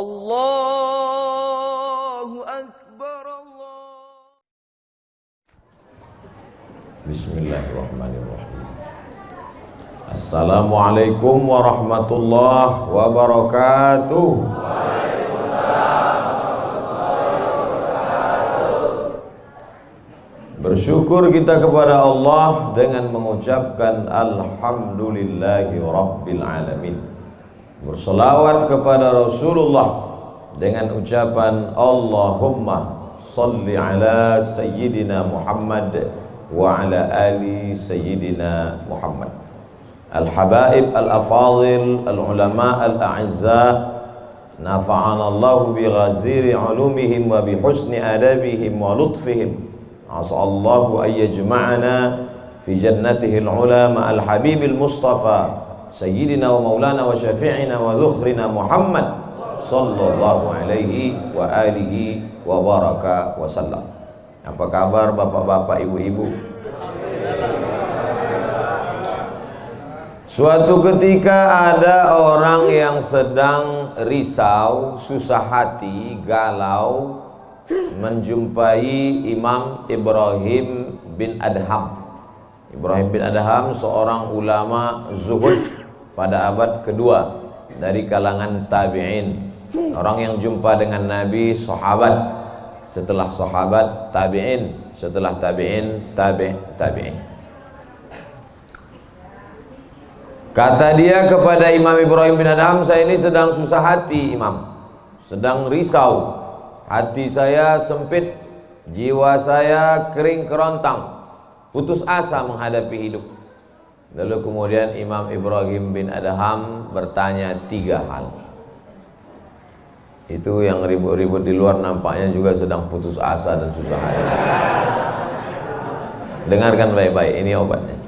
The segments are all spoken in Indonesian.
Allahu Akbar, Allah. Bismillahirrahmanirrahim. Assalamualaikum warahmatullahi wabarakatuh. Bersyukur kita kepada Allah dengan mengucapkan Alhamdulillahi Rabbil Alamin. Berselawat kepada Rasulullah dengan ucapan Allahumma salli ala Sayyidina Muhammad wa ala ali Sayyidina Muhammad. Al-habaib al-afadil, al-ulama al-a'izza, nafa'ana Allahu bi ghaziri ulumihim wa bi husni adabihim wa lutfihim. As'allahu an yajma'ana fi jannatihi al-ula ma'al habibil mustafa sayyidina wa maulana wa syafi'ina wa dhukhrina Muhammad sallallahu alaihi wa alihi wa baraka wa sallam. Apa kabar bapak-bapak, ibu-ibu? Suatu ketika ada orang yang sedang risau, susah hati, galau, menjumpai Imam Ibrahim bin Adham. Ibrahim bin Adham seorang ulama zuhud pada abad kedua dari kalangan tabi'in. Orang yang jumpa dengan Nabi, sahabat, setelah sahabat tabi'in, setelah tabi'in tabi'in. Kata dia kepada Imam Ibrahim bin Adham, saya ini sedang susah hati Imam, sedang risau. Hati saya sempit, jiwa saya kering kerontang, putus asa menghadapi hidup. Lalu kemudian Imam Ibrahim bin Adham bertanya 3 hal. Itu yang ribut-ribut di luar nampaknya juga sedang putus asa dan susah hati. Dengarkan baik-baik, ini obatnya.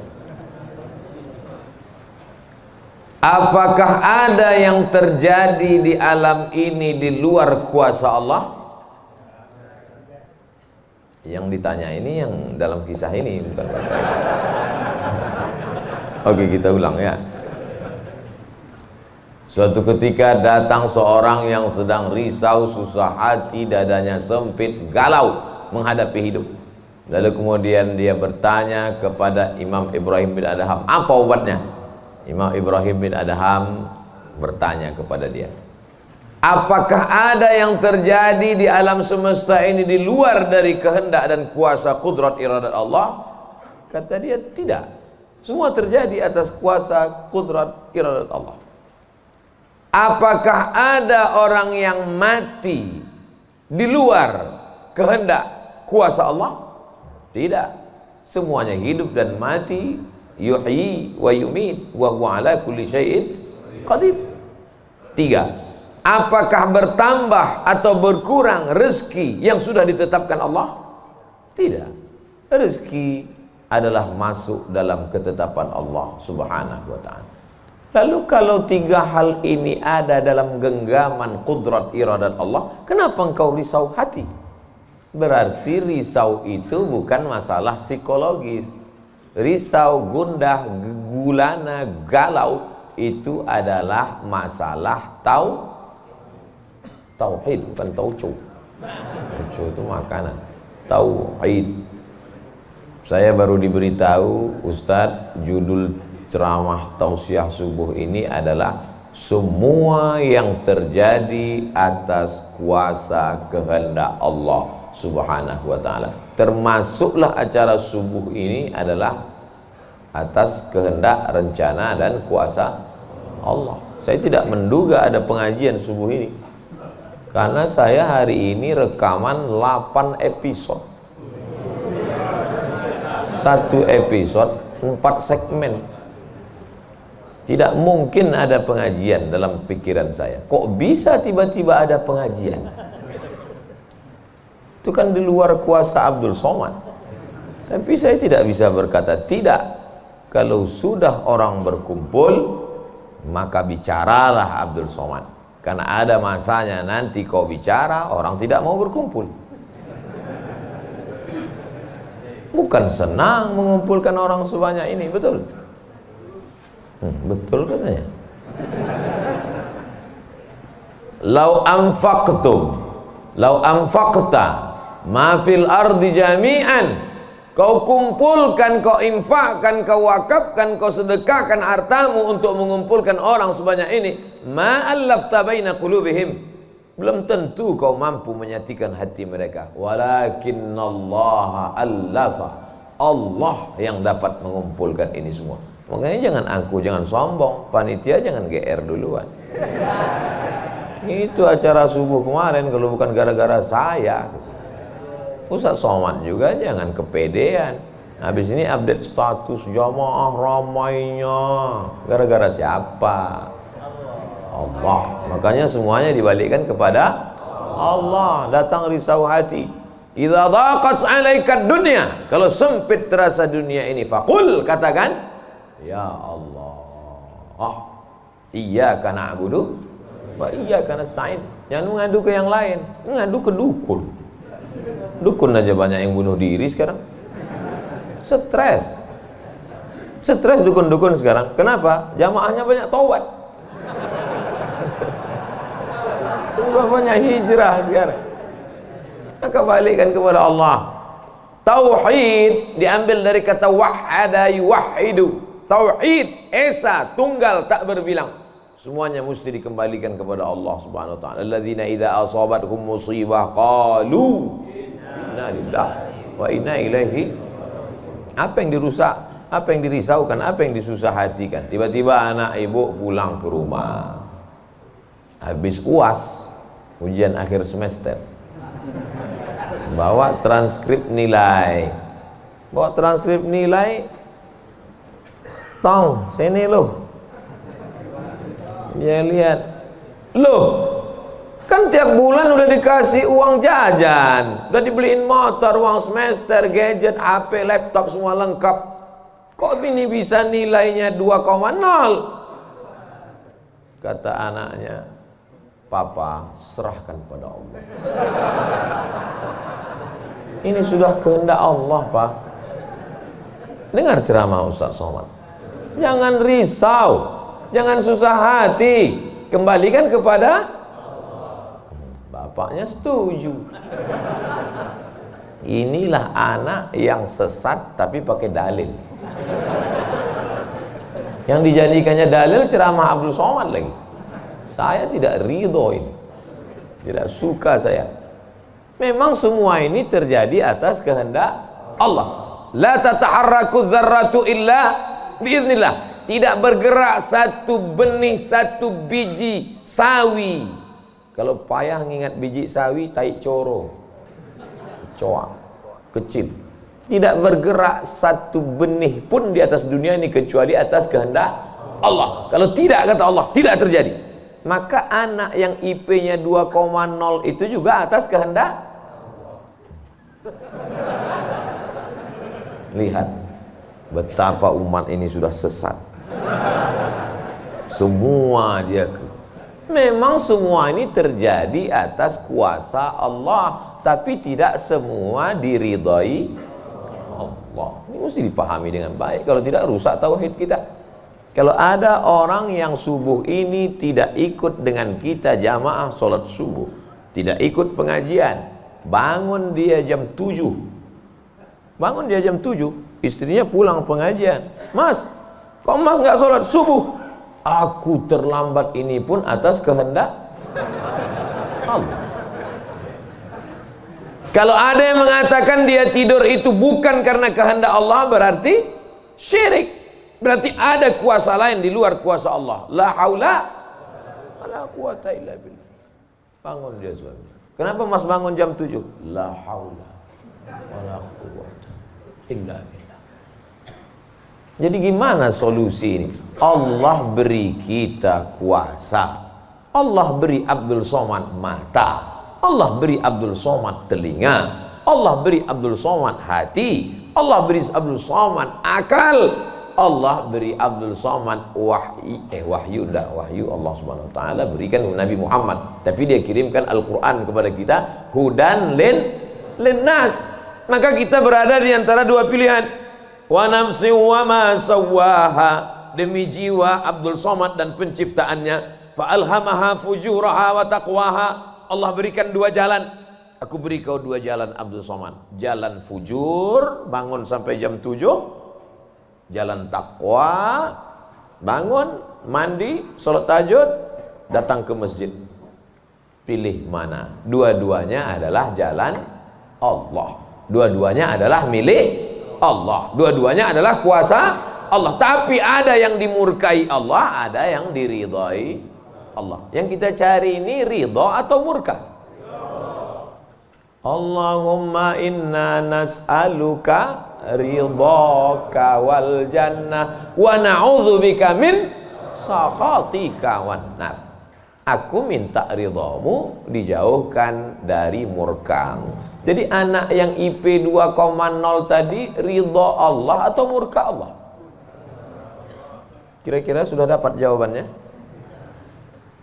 Apakah ada yang terjadi di alam ini di luar kuasa Allah? Yang ditanya ini yang dalam kisah ini, bukan bapak. Oke, kita ulang ya. Suatu ketika datang seorang yang sedang risau, susah hati, dadanya sempit, galau menghadapi hidup. Lalu kemudian dia bertanya kepada Imam Ibrahim bin Adham, apa obatnya? Imam Ibrahim bin Adham bertanya kepada dia, apakah ada yang terjadi di alam semesta ini di luar dari kehendak dan kuasa kudrat iradat Allah? Kata dia, tidak. Semua terjadi atas kuasa kudrat iradat Allah. Apakah ada orang yang mati di luar kehendak kuasa Allah? Tidak. Semuanya hidup dan mati. Yuhyi wa yumit wa huwa ala kulli syai'in qadir. 3. Apakah bertambah atau berkurang rezeki yang sudah ditetapkan Allah? Tidak. Rezeki adalah masuk dalam ketetapan Allah Subhanahu wa ta'ala. Lalu kalau 3 hal ini ada dalam genggaman kudrat iradat Allah, kenapa engkau risau hati? Berarti risau itu bukan masalah psikologis. Risau, gundah, gulana, galau itu adalah masalah tauhid, bukan tauco. Tauco itu makanan. Tauhid. Saya baru diberitahu, Ustadz, judul ceramah tausiah subuh ini adalah semua yang terjadi atas kuasa kehendak Allah Subhanahu wa ta'ala. Termasuklah acara subuh ini adalah atas kehendak, rencana dan kuasa Allah. Saya tidak menduga ada pengajian subuh ini, karena saya hari ini rekaman 8 episode. 1 episode 4 segmen. Tidak mungkin ada pengajian dalam pikiran saya. Kok bisa tiba-tiba ada pengajian? Itu kan di luar kuasa Abdul Somad. Tapi saya tidak bisa berkata tidak. Kalau sudah orang berkumpul, maka bicaralah Abdul Somad. Karena ada masanya nanti kau bicara, orang tidak mau berkumpul. Bukan senang mengumpulkan orang sebanyak ini, betul? Betul katanya. lau anfaqta ma fil ardi jami'an, kau kumpulkan, kau infakkan, kau wakafkan, kau sedekahkan hartamu untuk mengumpulkan orang sebanyak ini, ma allafta baina qulubihim, belum tentu kau mampu menyatukan hati mereka. Walakinnallaha allafa, Allah yang dapat mengumpulkan ini semua. Makanya jangan angku, jangan sombong, panitia jangan GR duluan. Itu acara subuh kemarin kalau bukan gara-gara saya. Ustaz Somad juga jangan kepedean. Habis ini update status jamaah ramainya. Gara-gara siapa? Allah. Makanya semuanya dibalikkan kepada Allah. Datang risau hati. Idza dhaqat 'alaika dunya, kalau sempit terasa dunia ini, faqul, katakan, ya Allah, iyyaka na'budu wa iyyaka nasta'in. Jangan mengadu ke yang lain, mengadu ke dukun. Dukun aja banyak yang bunuh diri sekarang. Stres dukun-dukun sekarang. Kenapa? Jamaahnya banyak taubat. Banyak hijrah sekarang. Maka balikkan kepada Allah. Tauhid diambil dari kata wahada yuwahidu. Tauhid, esa, tunggal, tak berbilang. Semuanya mesti dikembalikan kepada Allah Subhanahu wa taala. Alladzina idza asabathum musibah qalu inna lillahi wa inna ilaihi. Apa yang dirusak, apa yang dirisaukan, apa yang disusah hatikan. Tiba-tiba anak ibu pulang ke rumah, habis UAS, ujian akhir semester, bawa transkrip nilai, tong sini loh. Dia lihat, loh, kan tiap bulan udah dikasih uang jajan, udah dibeliin motor, uang semester, gadget, HP, laptop, semua lengkap. Kok ini bisa nilainya 2,0? Kata anaknya, Papa, serahkan pada Allah. Ini sudah kehendak Allah, Pak. Dengar ceramah Ustaz Somad. Jangan risau, jangan susah hati, kembalikan kepada bapaknya. Setuju. Inilah anak yang sesat tapi pakai dalil. Yang dijadikannya dalil ceramah Abdul Somad lagi. Saya tidak ridho ini, tidak suka saya. Memang semua ini terjadi atas kehendak Allah. La tataharraku dzarratu illa biiznillah. Tidak bergerak satu benih, satu biji sawi. Kalau payah ngingat biji sawi, tai coro, coak, kecil. Tidak bergerak satu benih pun di atas dunia ini kecuali atas kehendak Allah. Kalau tidak, kata Allah, tidak terjadi. Maka anak yang IP-nya 2,0 itu juga atas kehendak. Lihat betapa umat ini sudah sesat. Semua dia, memang semua ini terjadi atas kuasa Allah, tapi tidak semua diridhai Allah. Ini mesti dipahami dengan baik, kalau tidak rusak tauhid kita. Kalau ada orang yang subuh ini tidak ikut dengan kita jamaah sholat subuh, tidak ikut pengajian, bangun dia jam 7, istrinya pulang pengajian, Mas, kok Mas nggak sholat subuh? Aku terlambat, ini pun atas kehendak Allah. Kalau ada yang mengatakan dia tidur itu bukan karena kehendak Allah, berarti syirik. Berarti ada kuasa lain di luar kuasa Allah. La haula wala quwata illa billah. Bangun dia suami. Kenapa Mas bangun jam 7? La haula wala quwata illa billah. Jadi gimana solusi ini? Allah beri kita kuasa. Allah beri Abdul Somad mata. Allah beri Abdul Somad telinga. Allah beri Abdul Somad hati. Allah beri Abdul Somad akal. Allah beri Abdul Somad wahyu Allah Subhanahu wa taala berikan Nabi Muhammad, tapi dia kirimkan Al-Qur'an kepada kita, hudan linnas. Maka kita berada di antara dua pilihan. Wa nafsi wa ma sawwaha, demi jiwa Abdul Somad dan penciptaannya. Fa'alhamaha fujuraha wa taqwaha. Allah berikan dua jalan. Aku beri kau dua jalan Abdul Somad. Jalan fujur, bangun sampai jam 7. Jalan takwa, bangun, mandi, sholat tahajud, datang ke masjid. Pilih mana? Dua-duanya adalah jalan Allah. Dua-duanya adalah milik Allah. Dua-duanya adalah kuasa Allah. Tapi ada yang dimurkai Allah, ada yang diridhai Allah. Yang kita cari ini ridha atau murka? Allahumma inna nas'aluka ridhaka wal jannah wa na'udzubika min sakhatika wan nar. Aku minta ridhamu, dijauhkan dari murkamu. Jadi anak yang IP 2,0 tadi ridha Allah atau murka Allah? Kira-kira sudah dapat jawabannya?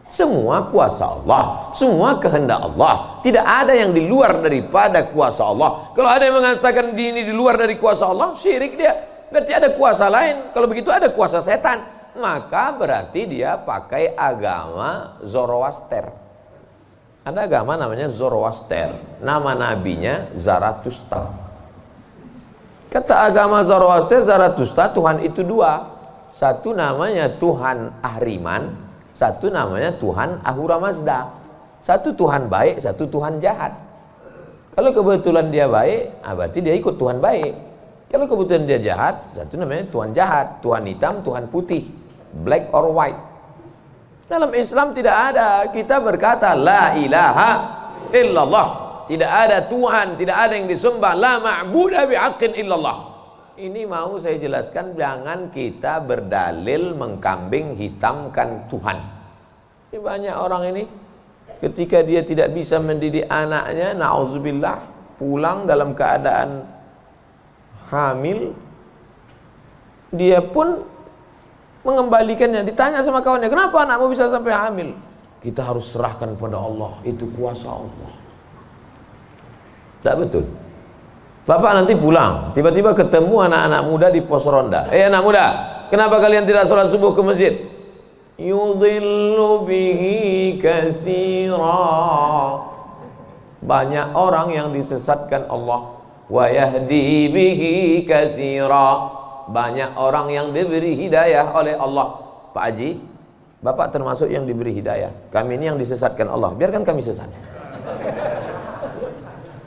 Semua kuasa Allah, semua kehendak Allah. Tidak ada yang di luar daripada kuasa Allah. Kalau ada yang mengatakan ini di luar dari kuasa Allah, syirik dia. Berarti ada kuasa lain. Kalau begitu ada kuasa setan. Maka berarti dia pakai agama Zoroaster. Ada agama namanya Zoroaster. Nama nabinya Zarathustra. Kata agama Zoroaster, Zarathustra, Tuhan itu dua. Satu namanya Tuhan Ahriman, satu namanya Tuhan Ahura Mazda. Satu Tuhan baik, satu Tuhan jahat. Kalau kebetulan dia baik, berarti dia ikut Tuhan baik. Kalau kebetulan dia jahat, satu namanya Tuhan jahat. Tuhan hitam, Tuhan putih, black or white. Dalam Islam tidak ada. Kita berkata la ilaha illallah. Tidak ada Tuhan, tidak ada yang disembah. La ma'buda bihaqqin illallah. Ini mau saya jelaskan, jangan kita berdalil mengkambing hitamkan Tuhan. Ini banyak orang ini ketika dia tidak bisa mendidik anaknya, na'udzubillah, pulang dalam keadaan hamil, dia pun mengembalikannya. Ditanya sama kawannya, kenapa anakmu bisa sampai hamil? Kita harus serahkan pada Allah, itu kuasa Allah. Tak betul. Bapak nanti pulang, tiba-tiba ketemu anak-anak muda di pos ronda. Anak muda, kenapa kalian tidak sholat subuh ke masjid? Yudhillu bihi katsira. Banyak orang yang disesatkan Allah. Wa yahdi bihi katsira. Banyak orang yang diberi hidayah oleh Allah. Pak Haji, Bapak termasuk yang diberi hidayah. Kami ini yang disesatkan Allah. Biarkan kami sesat.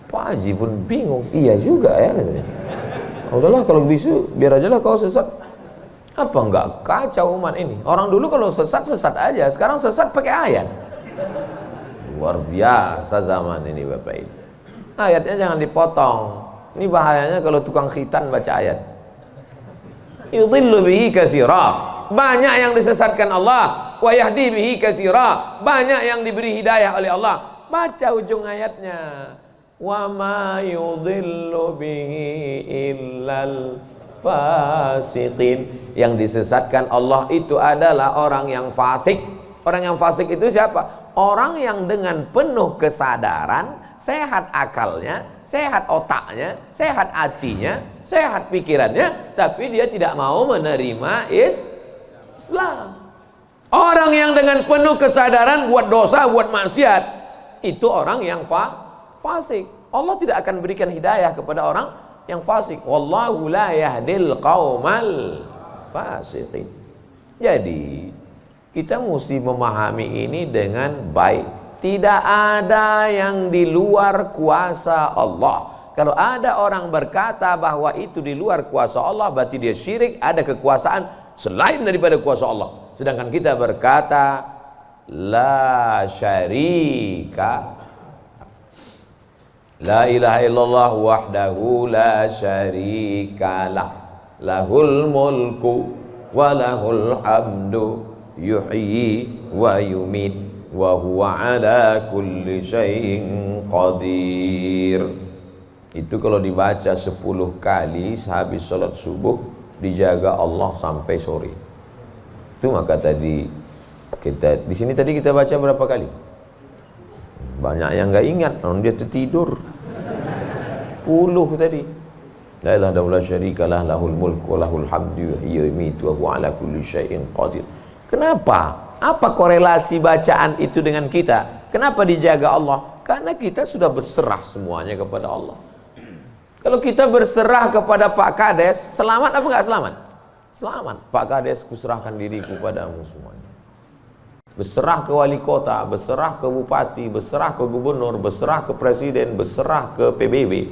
Pak Haji pun bingung. Iya juga ya katanya. Udahlah kalau bisu, biar aja lah kau sesat. Apa enggak kacau umat ini? Orang dulu kalau sesat aja. Sekarang sesat pakai ayat. Luar biasa zaman ini Bapak Ibu. Ayatnya jangan dipotong. Ini bahayanya kalau tukang khitan baca ayat. Yudhillu bihi katsira. Banyak yang disesatkan Allah. Wa yahdi bihi katsira. Banyak yang diberi hidayah oleh Allah. Baca ujung ayatnya. Wa ma yudhillu bihi illal fasiqin. Yang disesatkan Allah itu adalah orang yang fasik. Orang yang fasik itu siapa? Orang yang dengan penuh kesadaran, sehat akalnya, sehat otaknya, sehat hatinya, sehat pikirannya, tapi dia tidak mau menerima Islam. Orang yang dengan penuh kesadaran buat dosa, buat maksiat, itu orang yang fasik. Allah tidak akan berikan hidayah kepada orang yang fasik. Wallahu la yahdil qaumal fasiqin. Jadi kita mesti memahami ini dengan baik. Tidak ada yang di luar kuasa Allah. Kalau ada orang berkata bahwa itu di luar kuasa Allah, berarti dia syirik, ada kekuasaan selain daripada kuasa Allah. Sedangkan kita berkata la syarika, la ilaha illallah wahdahu la syarikalah, lahul mulku wa lahul hamdu yuhyi wa yumit wa huwa ala kulli syai'in qadir. Itu kalau dibaca 10 kali sehabis salat subuh, dijaga Allah sampai sore. Itu maka tadi kita di sini tadi kita baca berapa kali? Banyak yang nggak ingat, dia tertidur. 10 tadi. La ilaha illallah syarikalah lahul mulku wa lahul hamdu yuhyi wa yumiitu wa huwa ala kulli syai'in qadir. Kenapa? Apa korelasi bacaan itu dengan kita? Kenapa dijaga Allah? Karena kita sudah berserah semuanya kepada Allah. Kalau kita berserah kepada Pak Kades, selamat apa enggak selamat? Selamat. Pak Kades, kuserahkan diriku padamu semuanya. Berserah ke wali kota, berserah ke bupati, berserah ke gubernur, berserah ke presiden, berserah ke PBB.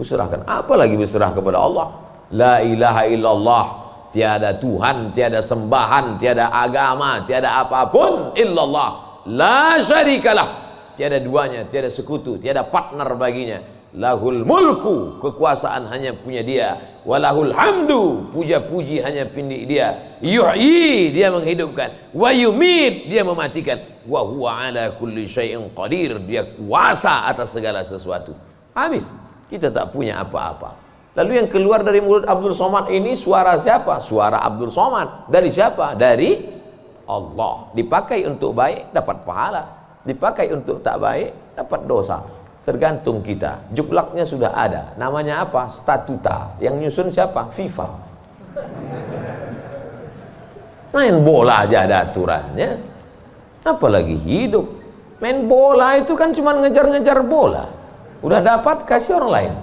Kuserahkan. Apalagi berserah kepada Allah. La ilaha illallah. Tiada Tuhan, tiada sembahan, tiada agama, tiada apapun illallah. La syarikalah. Tiada duanya, tiada sekutu, tiada partner baginya. Lahul mulku, kekuasaan hanya punya dia. Walahul hamdu, puja-puji hanya punya dia. Yuhyi, dia menghidupkan. Wa yumit, dia mematikan. Wa huwa ala kulli syai'in qadir, dia kuasa atas segala sesuatu. Habis, kita tak punya apa-apa. Lalu yang keluar dari mulut Abdul Somad ini suara siapa? Suara Abdul Somad. Dari siapa? Dari Allah. Dipakai untuk baik, dapat pahala. Dipakai untuk tak baik, dapat dosa. Tergantung kita. Juklaknya sudah ada. Namanya apa? Statuta. Yang nyusun siapa? FIFA. Main bola aja ada aturannya. Apalagi hidup. Main bola itu kan cuma ngejar-ngejar bola. Udah dapat, kasih orang lain.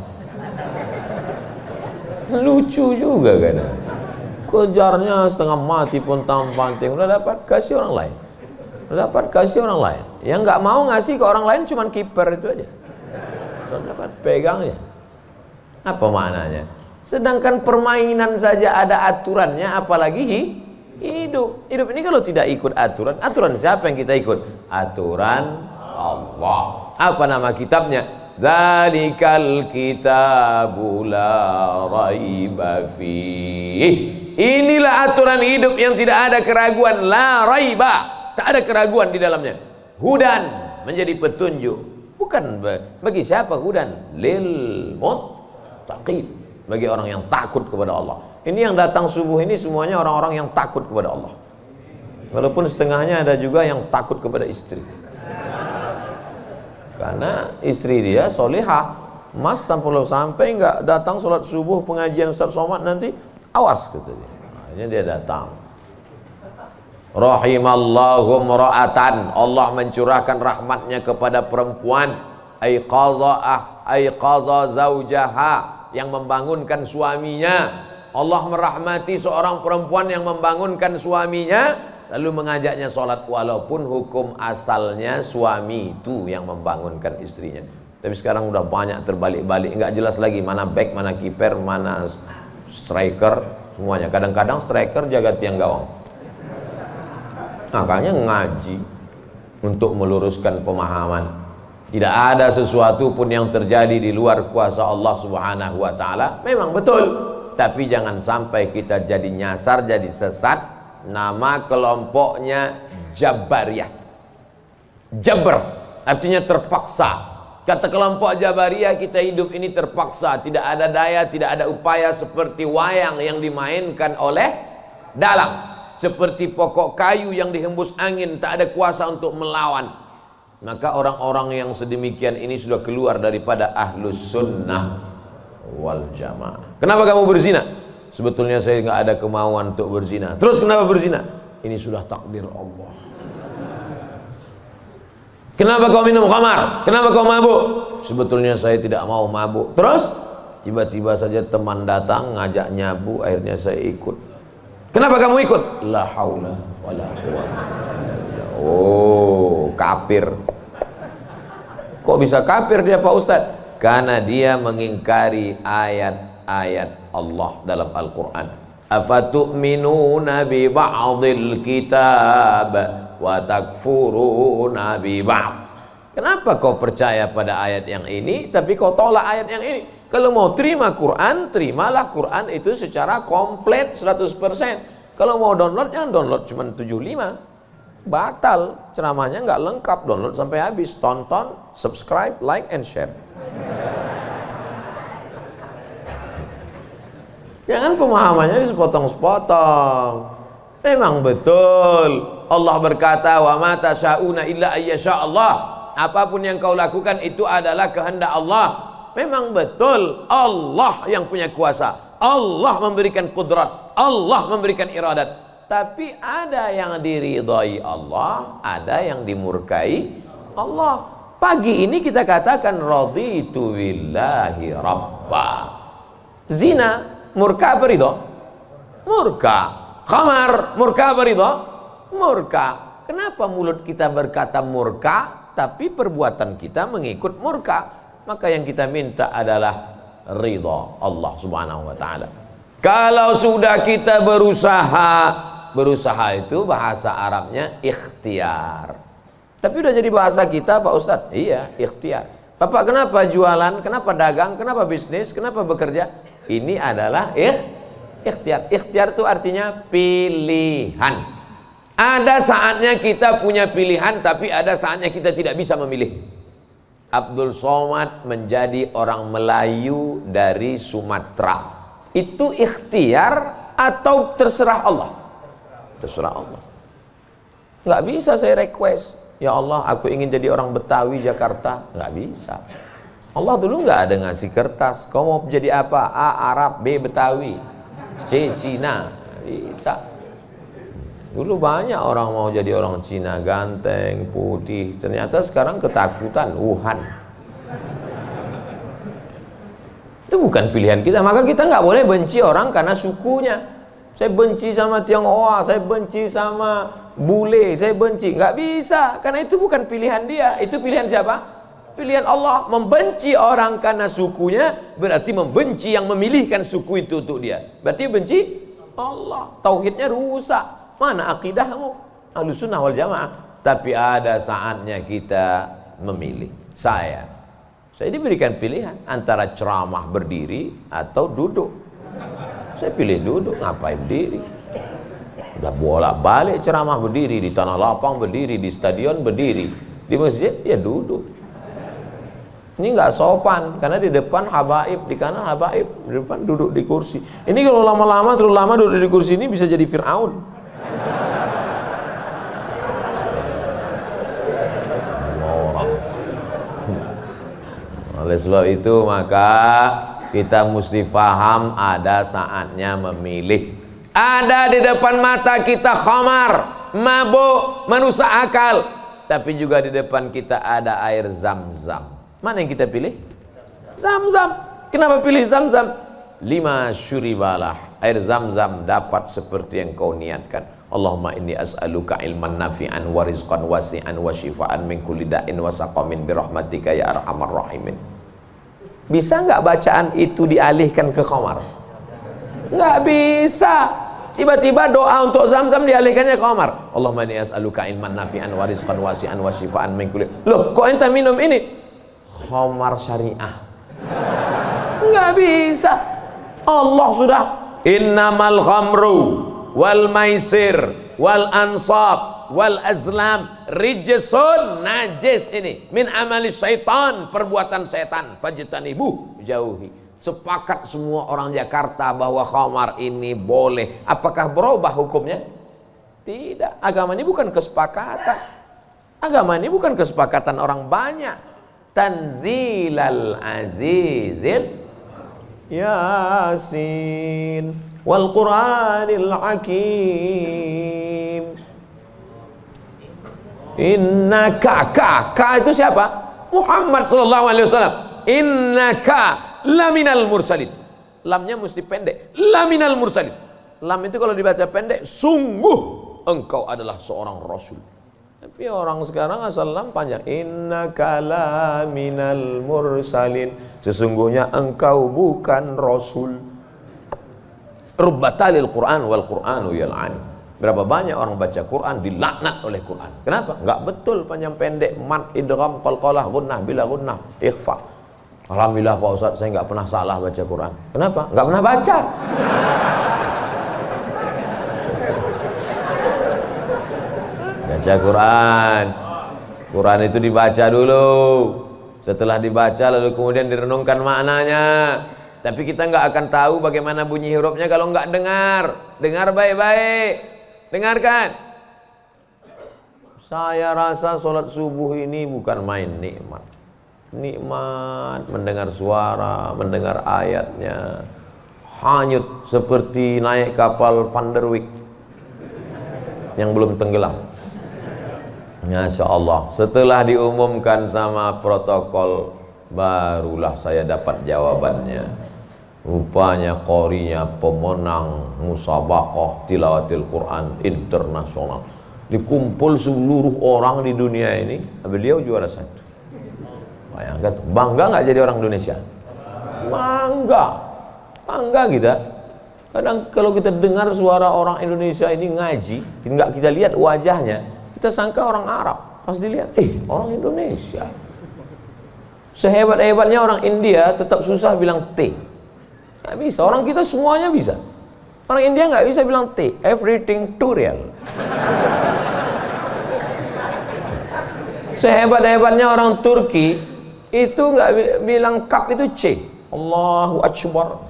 Lucu juga kan. Kejarnya setengah mati pun tampanting. Udah dapat, kasih orang lain. Udah dapat, kasih orang lain. Yang nggak mau ngasih ke orang lain cuma kiper itu aja. So, dapat pegangnya. Apa maknanya? Sedangkan permainan saja ada aturannya, apalagi hidup. Hidup ini kalau tidak ikut aturan, aturan siapa yang kita ikut? Aturan Allah. Apa nama kitabnya? Zalikal kitabu la raiba fiih. Inilah aturan hidup yang tidak ada keraguan, la raiba. Tak ada keraguan di dalamnya. Hudan, menjadi petunjuk. Bukan bagi siapa hudan? Lil muttaqin, bagi orang yang takut kepada Allah. Ini yang datang subuh ini semuanya orang-orang yang takut kepada Allah. Walaupun setengahnya ada juga yang takut kepada istri. Karena istri dia solihah. Mas sampai nggak datang sholat subuh pengajian Ustaz Somad nanti, awas katanya. Akhirnya dia datang. Rahimallahu mra'atan, Allah mencurahkan rahmatnya kepada perempuan, aiqaza zaujaha, yang membangunkan suaminya. Allah merahmati seorang perempuan yang membangunkan suaminya lalu mengajaknya sholat, walaupun hukum asalnya suami itu yang membangunkan istrinya. Tapi sekarang udah banyak terbalik-balik, nggak jelas lagi mana back, mana kiper, mana striker, semuanya. Kadang-kadang striker jaga tiang gawang. Makanya ngaji untuk meluruskan pemahaman. Tidak ada sesuatu pun yang terjadi di luar kuasa Allah Subhanahu wa taala. Memang betul, tapi jangan sampai kita jadi nyasar, jadi sesat. Nama kelompoknya Jabariyah. Jabr artinya terpaksa. Kata kelompok Jabariyah, kita hidup ini terpaksa, tidak ada daya, tidak ada upaya, seperti wayang yang dimainkan oleh dalang. Seperti pokok kayu yang dihembus angin, tak ada kuasa untuk melawan. Maka orang-orang yang sedemikian ini sudah keluar daripada ahlus sunnah wal jamaah. Kenapa kamu berzina? Sebetulnya saya nggak ada kemauan untuk berzina. Terus kenapa berzina? Ini sudah takdir Allah. Kenapa kau minum khamar? Kenapa kau mabuk? Sebetulnya saya tidak mau mabuk. Terus tiba-tiba saja teman datang ngajak nyabu, akhirnya saya ikut. Kenapa kamu ikut? La haula wala quwwata. Oh, kafir. Kok bisa kafir dia Pak Ustaz? Karena dia mengingkari ayat-ayat Allah dalam Al-Quran. Afatu'minuna bi ba'dil kitab wa takfuruna bi ba'd. Kenapa kau percaya pada ayat yang ini tapi kau tolak ayat yang ini? Kalau mau terima Quran, terimalah Quran itu secara komplit 100%. Kalau mau download, jangan download cuma 75. Batal, ceramahnya nggak lengkap. Download sampai habis, tonton, subscribe, like, and share. Jangan pemahamannya disepotong-sepotong. Memang betul Allah berkata, wa ma tasyauna illa ayyasha Allah. Apapun yang kau lakukan itu adalah kehendak Allah. Memang betul Allah yang punya kuasa. Allah memberikan kudrat, Allah memberikan iradat. Tapi ada yang diridhai Allah, ada yang dimurkai Allah. Pagi ini kita katakan raditu billahi rabba. Zina murka apa ridha? Murka. Khamar murka apa ridha? Murka. Kenapa mulut kita berkata murka tapi perbuatan kita mengikut murka? Maka yang kita minta adalah ridha Allah Subhanahu wa taala. Kalau sudah kita berusaha itu bahasa Arabnya ikhtiar. Tapi udah jadi bahasa kita Pak Ustadz. Iya, ikhtiar. Bapak kenapa jualan, kenapa dagang, kenapa bisnis, kenapa bekerja? Ini adalah ikhtiar. Ikhtiar itu artinya pilihan. Ada saatnya kita punya pilihan, tapi ada saatnya kita tidak bisa memilih. Abdul Somad menjadi orang Melayu dari Sumatera. Itu ikhtiar atau terserah Allah? Terserah Allah. Nggak bisa saya request, ya Allah aku ingin jadi orang Betawi Jakarta. Nggak bisa. Allah dulu nggak ada ngasih kertas, kau mau jadi apa? A. Arab, B. Betawi, C. Cina. Bisa. Dulu banyak orang mau jadi orang Cina, ganteng, putih. Ternyata sekarang ketakutan, Wuhan. Itu bukan pilihan kita. Maka kita nggak boleh benci orang karena sukunya. Saya benci sama Tionghoa, saya benci sama bule, saya benci. Nggak bisa, karena itu bukan pilihan dia. Itu pilihan siapa? Pilihan Allah. Membenci orang karena sukunya berarti membenci yang memilihkan suku itu untuk dia. Berarti benci Allah. Tauhidnya rusak. Mana akidahmu? Ahlussunnah wal jamaah. Tapi ada saatnya kita memilih. Saya diberikan pilihan antara ceramah berdiri atau duduk. Saya pilih duduk, ngapain berdiri? Udah bolak-balik ceramah berdiri, di tanah lapang berdiri, di stadion berdiri, di masjid ya duduk. Ini nggak sopan, karena di depan habaib, di kanan habaib, di depan duduk di kursi. Ini kalau lama-lama, terlalu lama duduk di kursi ini bisa jadi Fir'aun. Oleh sebab itu maka kita mesti paham ada saatnya memilih. Ada di depan mata kita khamar, mabuk, merusak akal. Tapi juga di depan kita ada air Zam-Zam. Mana yang kita pilih? Zam-Zam. Kenapa pilih Zam-Zam? 5 syuribalah. Air Zam-Zam dapat seperti yang kau niatkan. Allahumma inni as'aluka ilman nafi'an wa rizqan wasi'an wa shifaan min kulli da'in wa saqamin birahmatika ya arhamar rahimin. Bisa nggak bacaan itu dialihkan ke khamar? Nggak bisa. Tiba-tiba doa untuk Zam-Zam dialihkannya ke khamar. Allahumma inni as'aluka ilman nafi'an wa rizqan wasi'an wa shifaan min kulli. Loh, kok ente minum ini? Khamar syariah. Nggak bisa. Allah sudah innamal khamru wal maisir wal ansab wal azlam rijsun, najis ini, min amali syaitan, perbuatan setan, fajtanibuh, jauhi. Sepakat semua orang Jakarta bahwa khamar ini boleh. Apakah berubah hukumnya? Tidak. Agama ini bukan kesepakatan. Agama ini bukan kesepakatan orang banyak. Tanzilal azizil Yasin wal Qur'anil Hakim. Innaka itu siapa? Muhammad sallallahu alaihi wasallam. Innaka laminal mursalin. Lamnya mesti pendek. Laminal mursalin. Lam itu kalau dibaca pendek, sungguh engkau adalah seorang rasul. Tapi orang sekarang asal lam panjang. Innaka laminal mursalin. Sesungguhnya engkau bukan rasul. Rubbatalil Quran wal Quranu yal'an. Berapa banyak orang baca Quran dilaknat oleh Quran. Kenapa? Enggak betul panjang pendek, mat, idgham, qalqalah, gunnah, bila gunnah, ikhfa. Alhamdulillah Pak Ustaz, saya enggak pernah salah baca Quran. Kenapa? Enggak pernah baca. Baca Quran. Quran itu dibaca dulu. Setelah dibaca lalu kemudian direnungkan maknanya. Tapi kita enggak akan tahu bagaimana bunyi hurufnya kalau enggak dengar. Dengar baik-baik. Dengarkan. Saya rasa sholat subuh ini bukan main nikmat. Nikmat mendengar suara, mendengar ayatnya. Hanyut seperti naik kapal Van der Wijk. yang belum tenggelam. Masya Allah. Setelah diumumkan sama protokol, barulah saya dapat jawabannya. Rupanya qorinya pemenang musabaqah tilawatil Quran internasional. Dikumpul seluruh orang di dunia ini, beliau juara 1. Bayangkan, bangga nggak jadi orang Indonesia? Bangga, bangga kita. Kadang kalau kita dengar suara orang Indonesia ini ngaji, nggak kita lihat wajahnya, kita sangka orang Arab. Pas dilihat, orang Indonesia. Sehebat-hebatnya orang India tetap susah bilang T. Nggak bisa, orang kita semuanya bisa. Orang India nggak bisa bilang T, everything too real. Sehebat-hebatnya orang Turki itu nggak bilang kap itu C. Allahu Akbar.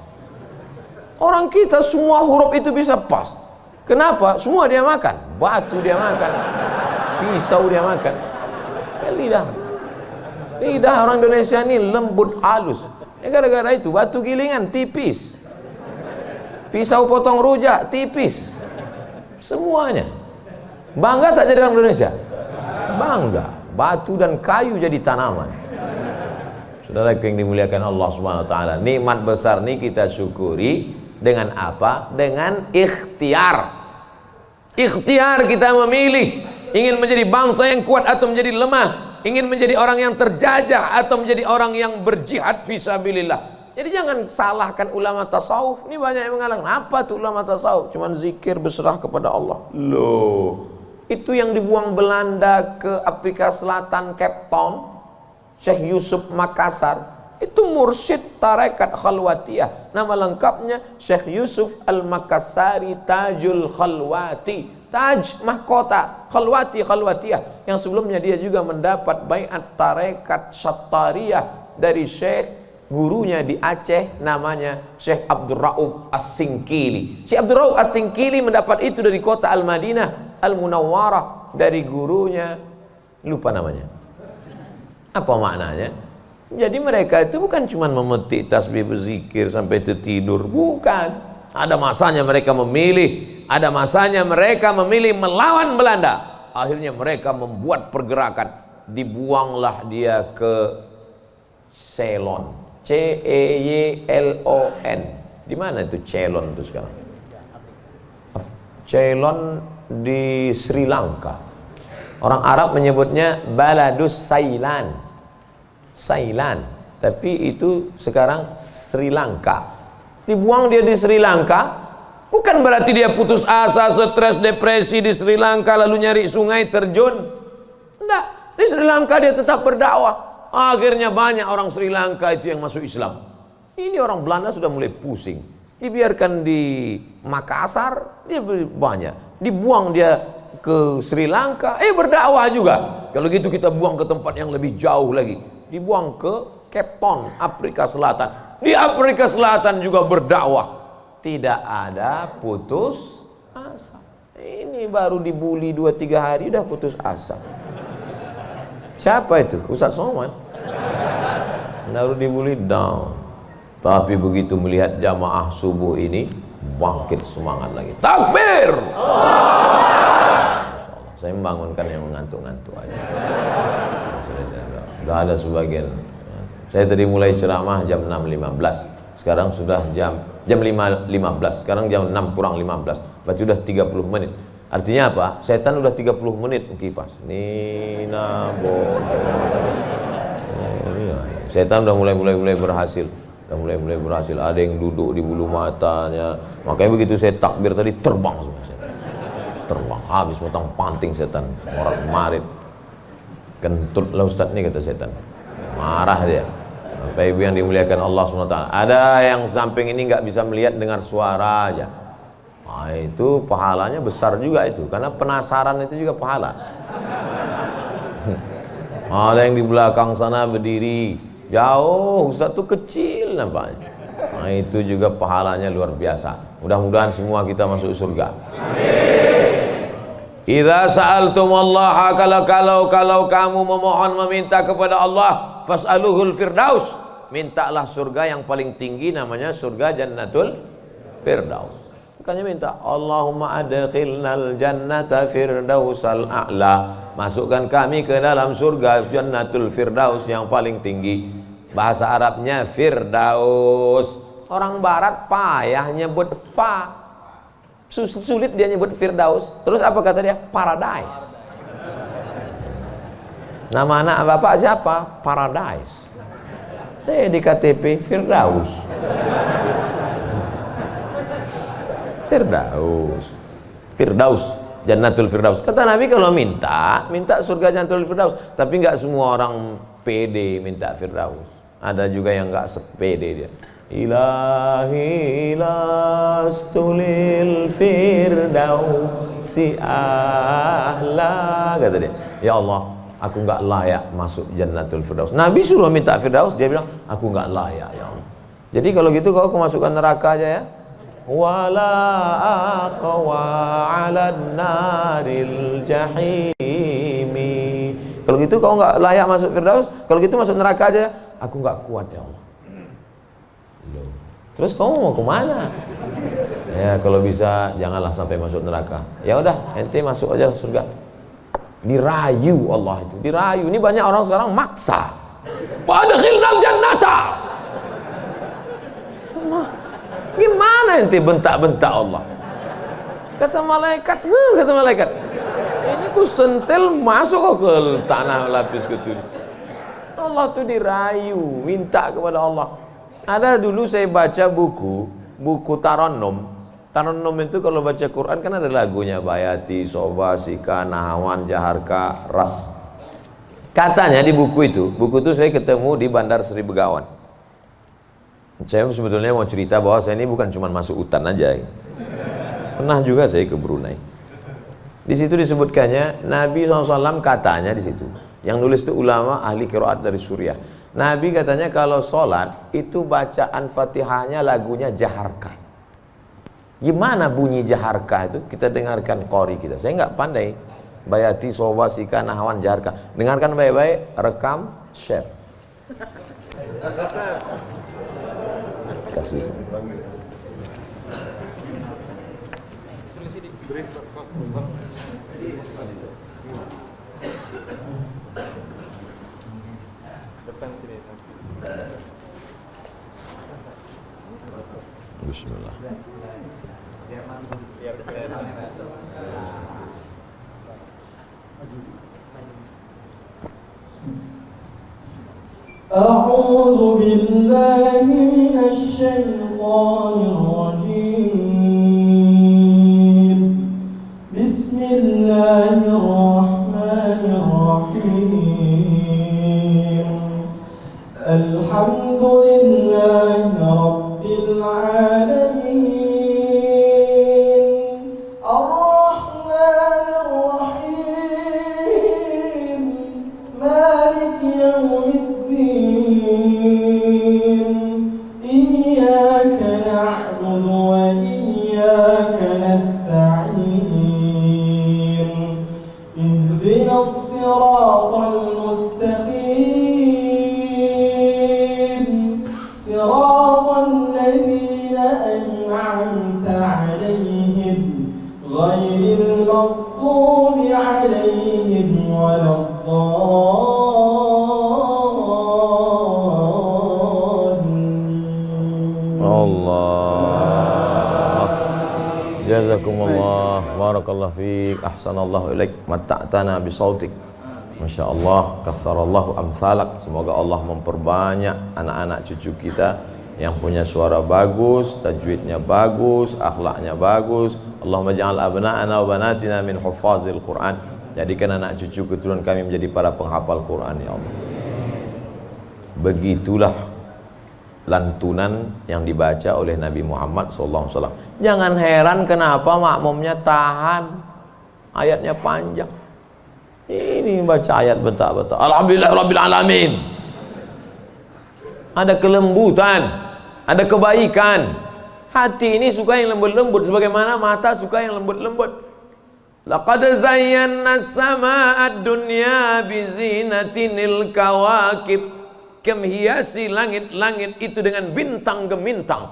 Orang kita semua huruf itu bisa pas. Kenapa? Semua dia makan. Batu dia makan, pisau dia makan. Lidah orang Indonesia ini lembut halus. Gara-gara itu batu gilingan tipis, pisau potong rujak tipis, semuanya. Bangga tak jadi orang Indonesia? Bangga. Batu dan kayu jadi tanaman. Saudara yang dimuliakan Allah Subhanahu wa taala, nikmat besar ini kita syukuri dengan apa? Dengan ikhtiar. Ikhtiar kita memilih ingin menjadi bangsa yang kuat atau menjadi lemah, ingin menjadi orang yang terjajah atau menjadi orang yang berjihad fisabilillah. Jadi jangan salahkan ulama tasawuf. Ini banyak yang mengatakan, apa tuh ulama tasawuf? Cuman zikir berserah kepada Allah. Loh, itu yang dibuang Belanda ke Afrika Selatan, Cape Town, Syekh Yusuf Makassar, itu mursyid tarekat khalwatiyah. Nama lengkapnya Syekh Yusuf Al-Makassari Tajul Khalwati, Taj mahkota, Khalwati Khalwatiyah, yang sebelumnya dia juga mendapat baiat tarekat Syattariyah dari Syekh gurunya di Aceh, namanya Syekh Abdul Rauf As-Singkili. Syekh Abdul Rauf As-Singkili mendapat itu dari kota Al-Madinah Al-Munawwarah, dari gurunya, lupa namanya. Apa maknanya? Jadi mereka itu bukan cuma memetik tasbih berzikir sampai tertidur, bukan. Ada masanya mereka memilih, ada masanya mereka memilih melawan Belanda. Akhirnya mereka membuat pergerakan, dibuanglah dia ke Ceylon, Ceylon. Di mana itu Ceylon itu sekarang? Ceylon di Sri Lanka. Orang Arab menyebutnya Baladus Sailan, tapi itu sekarang Sri Lanka. Dibuang dia di Sri Lanka, bukan berarti dia putus asa, stres, depresi di Sri Lanka lalu nyari sungai terjun. Enggak, di Sri Lanka dia tetap berdakwah. Akhirnya banyak orang Sri Lanka itu yang masuk Islam. Ini orang Belanda sudah mulai pusing. Dibiarkan di Makassar, dia banyak. Dibuang dia ke Sri Lanka, berdakwah juga. Kalau gitu kita buang ke tempat yang lebih jauh lagi. Dibuang ke Cape Town, Afrika Selatan. Di Afrika Selatan juga berdakwah. Tidak ada putus asa. Ini baru dibully 2-3 hari udah putus asa. Siapa itu? Ustaz Somad. Baru dibully down. Tapi begitu melihat jamaah subuh ini, bangkit semangat lagi. Takbir! Saya membangunkan yang mengantuk-ngantuk aja. Sudah ada sebagian. Saya tadi mulai ceramah jam 6.15. Sekarang sudah jam 5.15. Sekarang jam 6 kurang 15. Berarti sudah 30 menit. Artinya apa? Setan udah 30 menit kipas. Nina bodoh. Setan udah mulai berhasil. Udah mulai berhasil. Ada yang duduk di bulu matanya. Makanya begitu saya takbir tadi terbang semua setan. Terbang habis potong panting setan. Orang marit. Kentut lah Ustaz nih, kata setan. Marah dia. Bapak Ibu yang dimuliakan Allah SWT, ada yang samping ini nggak bisa melihat dengar suara aja. Nah, itu pahalanya besar juga itu, karena penasaran itu juga pahala. Ada yang di belakang sana berdiri jauh, Ustaz tuh kecil nampaknya. Nah, itu juga pahalanya luar biasa. Mudah-mudahan semua kita masuk surga. Idza sa'altumullaha, kalau kamu memohon meminta kepada Allah, fas'aluhul firdaus, mintalah surga yang paling tinggi, namanya surga Jannatul Firdaus. Makanya minta Allahumma adkhilnal jannata firdausal a'la. Masukkan kami ke dalam surga Jannatul Firdaus yang paling tinggi. Bahasa Arabnya Firdaus. Orang barat payah nyebut fa. Sulit dia nyebut Firdaus. Terus apa kata dia? Paradise. Nama anak bapak siapa? Paradise. Di KTP Firdaus. Firdaus, Jannatul Firdaus. Kata Nabi kalau minta surga Jannatul Firdaus. Tapi nggak semua orang pede minta Firdaus. Ada juga yang nggak sepede dia. Ilahi lastulil firdausi ahla, kata dia. Ya Allah, aku nggak layak masuk Jannatul Firdaus. Nabi suruh minta Firdaus, dia bilang aku nggak layak ya Allah. Jadi kalau gitu kau masukkan neraka aja ya. Wala aqwa 'alan naril jahimi. Kalau gitu kau nggak layak masuk Firdaus, kalau gitu masuk neraka aja. Aku nggak kuat ya Allah. Terus kamu mau kemana? Ya kalau bisa janganlah sampai masuk neraka. Ya udah, ente masuk aja surga. Dirayu Allah itu, dirayu. Ini banyak orang sekarang maksa. Wa adkhilnal jannata. Gimana ente bentak-bentak Allah? Kata malaikat, ini ku sentil masuk ke tanah lapis ketujuh. Allah tuh dirayu, minta kepada Allah. Ada dulu saya baca buku Tarannum. Tarannum itu kalau baca Quran kan ada lagunya, Bayati, Soba, Sika, Nahawan, Jaharka, Ras. Katanya di buku itu saya ketemu di Bandar Sri Begawan. Saya sebetulnya mau cerita bahwa saya ini bukan cuma masuk hutan aja. Pernah juga saya ke Brunei. Di situ disebutkannya Nabi SAW katanya di situ. Yang nulis itu ulama ahli qiraat dari Suriah. Nabi katanya kalau sholat itu bacaan Fatihahnya lagunya Jaharka. Gimana bunyi Jaharka itu? Kita dengarkan qori kita. Saya nggak pandai. Bayati, Soba, Sika, Nahawan, Jaharka. Dengarkan baik-baik, rekam, share. Kasih. Bismillah. أعوذ بالله من الشيطان الرجيم. بسم الله الرحمن الرحيم. الحمد لله رب العالمين. الرحمن الرحيم. مالك يوم الدين. إياك نعبد وإياك نستعين. اهدنا الصراط المستقيم. صراط الذين أنعمت عليهم غير المغضوب عليهم ولا الضالين. Allah. Jazakumullah, barakallahu fiik, ahsanallahu ilaik, matta'tana bisautik. Masya Allah, katsarallahu amsalak. Semoga Allah memperbanyak anak-anak cucu kita yang punya suara bagus, tajwidnya bagus, akhlaknya bagus. Allahumma ja'al abna'ana wa banatina min huffazil Quran. Jadikan anak cucu keturunan kami menjadi para penghafal Quran ya Allah. Begitulah lantunan yang dibaca oleh Nabi Muhammad SAW. Jangan heran kenapa makmumnya tahan, ayatnya panjang. Ini baca ayat bentak-bentak. Alhamdulillah Rabbil Alamin. Ada kelembutan, ada kebaikan. Hati ini suka yang lembut-lembut, sebagaimana mata suka yang lembut-lembut. Laqad zayyana as-samaa'a ad-dunya bizinatinil kawakib. Kami hiasi langit-langit itu dengan bintang gemintang.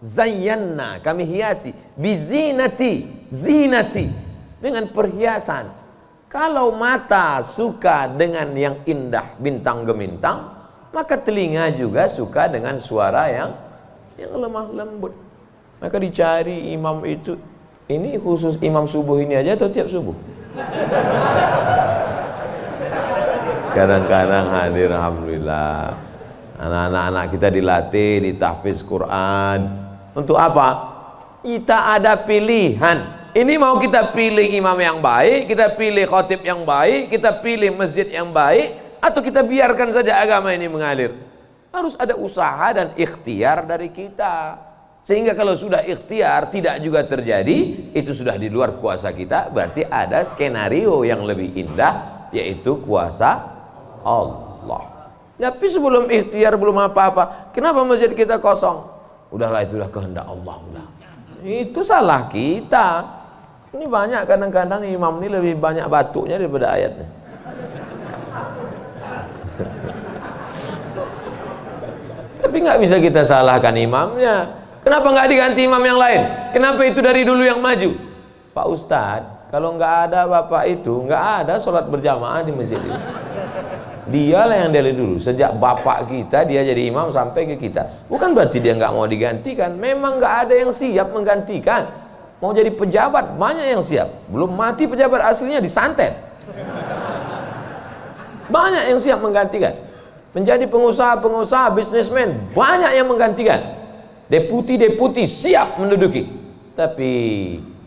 Zayyana, kami hiasi. Bizinati, zinati, dengan perhiasan. Kalau mata suka dengan yang indah, bintang gemintang, maka telinga juga suka dengan suara yang lemah lembut. Maka dicari imam itu. Ini khusus imam subuh ini aja atau tiap subuh? Kadang-kadang hadir, alhamdulillah. Anak-anak kita dilatih di tahfiz Quran. Untuk apa? Kita ada pilihan. Ini mau kita pilih imam yang baik, kita pilih khotib yang baik, kita pilih masjid yang baik, atau kita biarkan saja agama ini mengalir. Harus ada usaha dan ikhtiar dari kita. Sehingga kalau sudah ikhtiar tidak juga terjadi, itu sudah di luar kuasa kita. Berarti ada skenario yang lebih indah, yaitu kuasa Allah. Tapi sebelum ikhtiar belum apa-apa, kenapa masjid kita kosong? Udahlah, itulah kehendak Allah. Udah. Itu salah kita. Ini banyak kadang-kadang imam ini lebih banyak batuknya daripada ayatnya. Tapi nggak bisa kita salahkan imamnya. Kenapa nggak diganti imam yang lain? Kenapa itu dari dulu yang maju? Pak Ustadz, kalau nggak ada bapak itu, nggak ada sholat berjamaah di masjid ini. Dialah yang dari dulu. Sejak bapak kita dia jadi imam sampai ke kita. Bukan berarti dia nggak mau digantikan. Memang nggak ada yang siap menggantikan. Mau jadi pejabat banyak yang siap. Belum mati pejabat aslinya disantet. Banyak yang siap menggantikan. Menjadi pengusaha-pengusaha, bisnismen banyak yang menggantikan. Deputi-deputi siap menduduki. Tapi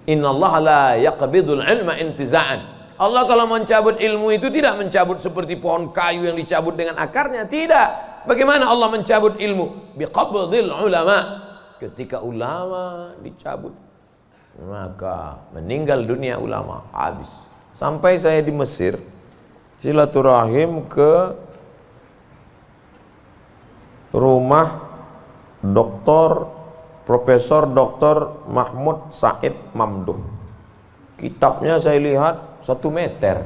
innallaha la yaqbidul ilma intiza'an. Allah kalau mencabut ilmu itu tidak mencabut seperti pohon kayu yang dicabut dengan akarnya. Tidak. Bagaimana Allah mencabut ilmu? Biqabdil ulama. Ketika ulama dicabut, maka meninggal dunia ulama, habis. Sampai saya di Mesir silaturahim ke rumah Profesor Dr. Mahmud Said Mamduh. Kitabnya saya lihat 1 meter.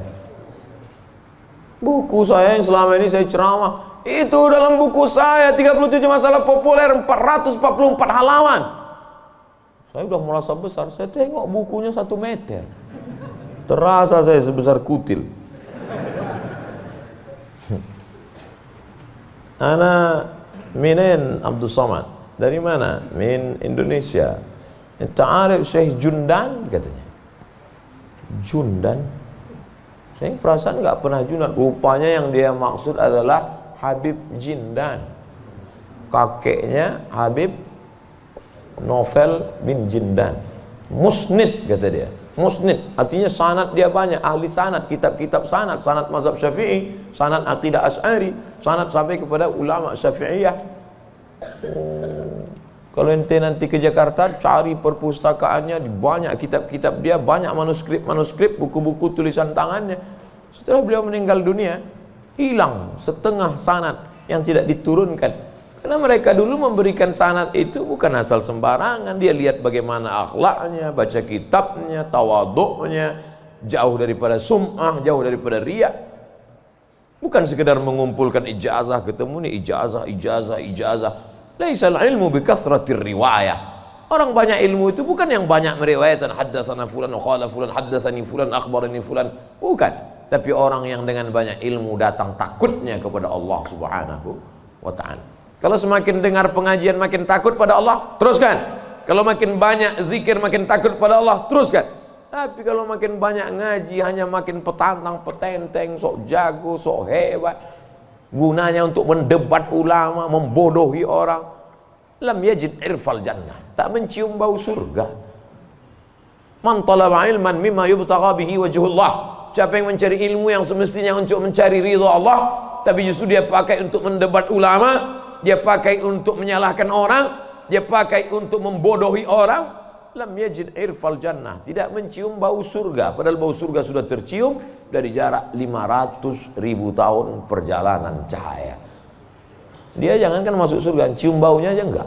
Buku saya yang selama ini saya ceramah, itu dalam buku saya 37 masalah populer 444 halaman. Saya udah merasa besar, saya tengok bukunya 1 meter. Terasa saya sebesar kutil. Ana minen Abdul Somad. Dari mana? Min Indonesia. Ta'arif Syekh Jundan katanya. Jundan? Saya perasaan nggak pernah Jundan. Rupanya yang dia maksud adalah Habib Jindan. Kakeknya Habib Novel bin Jindan. Musnid kata dia. Musnid artinya sanad dia banyak, ahli sanad, kitab-kitab sanad, sanad mazhab Syafi'i, sanad aqidah Asy'ari, sanad sampai kepada ulama Syafi'iyah. Kalau ente nanti ke Jakarta cari perpustakaannya, banyak kitab-kitab dia, banyak manuskrip, buku-buku tulisan tangannya. Setelah beliau meninggal dunia, hilang setengah sanad yang tidak diturunkan. Karena mereka dulu memberikan sanad itu bukan asal sembarangan. Dia lihat bagaimana akhlaknya, baca kitabnya, tawaduknya, jauh daripada sum'ah, jauh daripada riya. Bukan sekedar mengumpulkan ijazah, ketemu nih ijazah. Laisal ilmu bikasratir riwayah. Orang banyak ilmu itu bukan yang banyak meriwayatkan haddatsana fulan wa qala fulan haddatsani fulan akhbarani fulan. Bukan. Tapi orang yang dengan banyak ilmu datang takutnya kepada Allah Subhanahu wa ta'ala. Kalau semakin dengar pengajian makin takut pada Allah, teruskan. Kalau makin banyak zikir makin takut pada Allah, teruskan. Tapi kalau makin banyak ngaji hanya makin petantang, petenteng, sok jago, sok hebat. Gunanya untuk mendebat ulama, membodohi orang. Lam yajid irfal jannah. Tak mencium bau surga. Man talaba ilman mimma yubtagha bihi wajhullah. Siapa yang mencari ilmu yang semestinya untuk mencari ridha Allah, tapi justru dia pakai untuk mendebat ulama, dia pakai untuk menyalahkan orang, dia pakai untuk membodohi orang, lam yajid irfal jannah, tidak mencium bau surga. Padahal bau surga sudah tercium dari jarak 500.000 tahun perjalanan cahaya. Dia jangankan masuk surga, cium baunya aja enggak.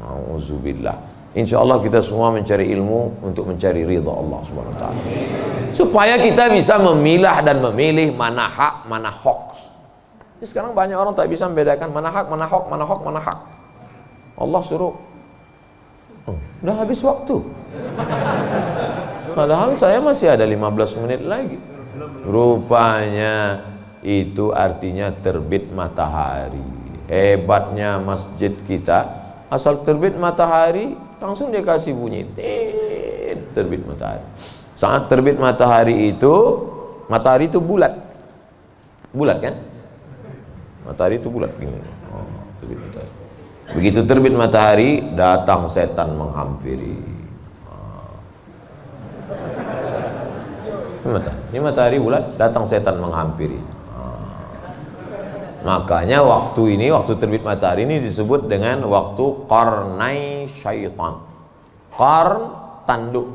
Auzubillah. Insyaallah kita semua mencari ilmu untuk mencari ridha Allah Subhanahu wa taala. Supaya kita bisa memilah dan memilih mana hak, mana hoax. Sekarang banyak orang tak bisa membedakan mana hak, mana hoax, mana hak. Allah suruh Udah habis waktu. Padahal saya masih ada 15 menit lagi. Rupanya itu artinya terbit matahari. Hebatnya masjid kita, asal terbit matahari langsung dia kasih bunyi terbit matahari. Saat terbit matahari itu bulat. Bulat kan? Matahari itu bulat gini. Terbit matahari. Begitu terbit matahari, datang setan menghampiri. Ini matahari bulat, datang setan menghampiri. Makanya waktu terbit matahari ini disebut dengan waktu qarnai syaitan. Qarn, tanduk.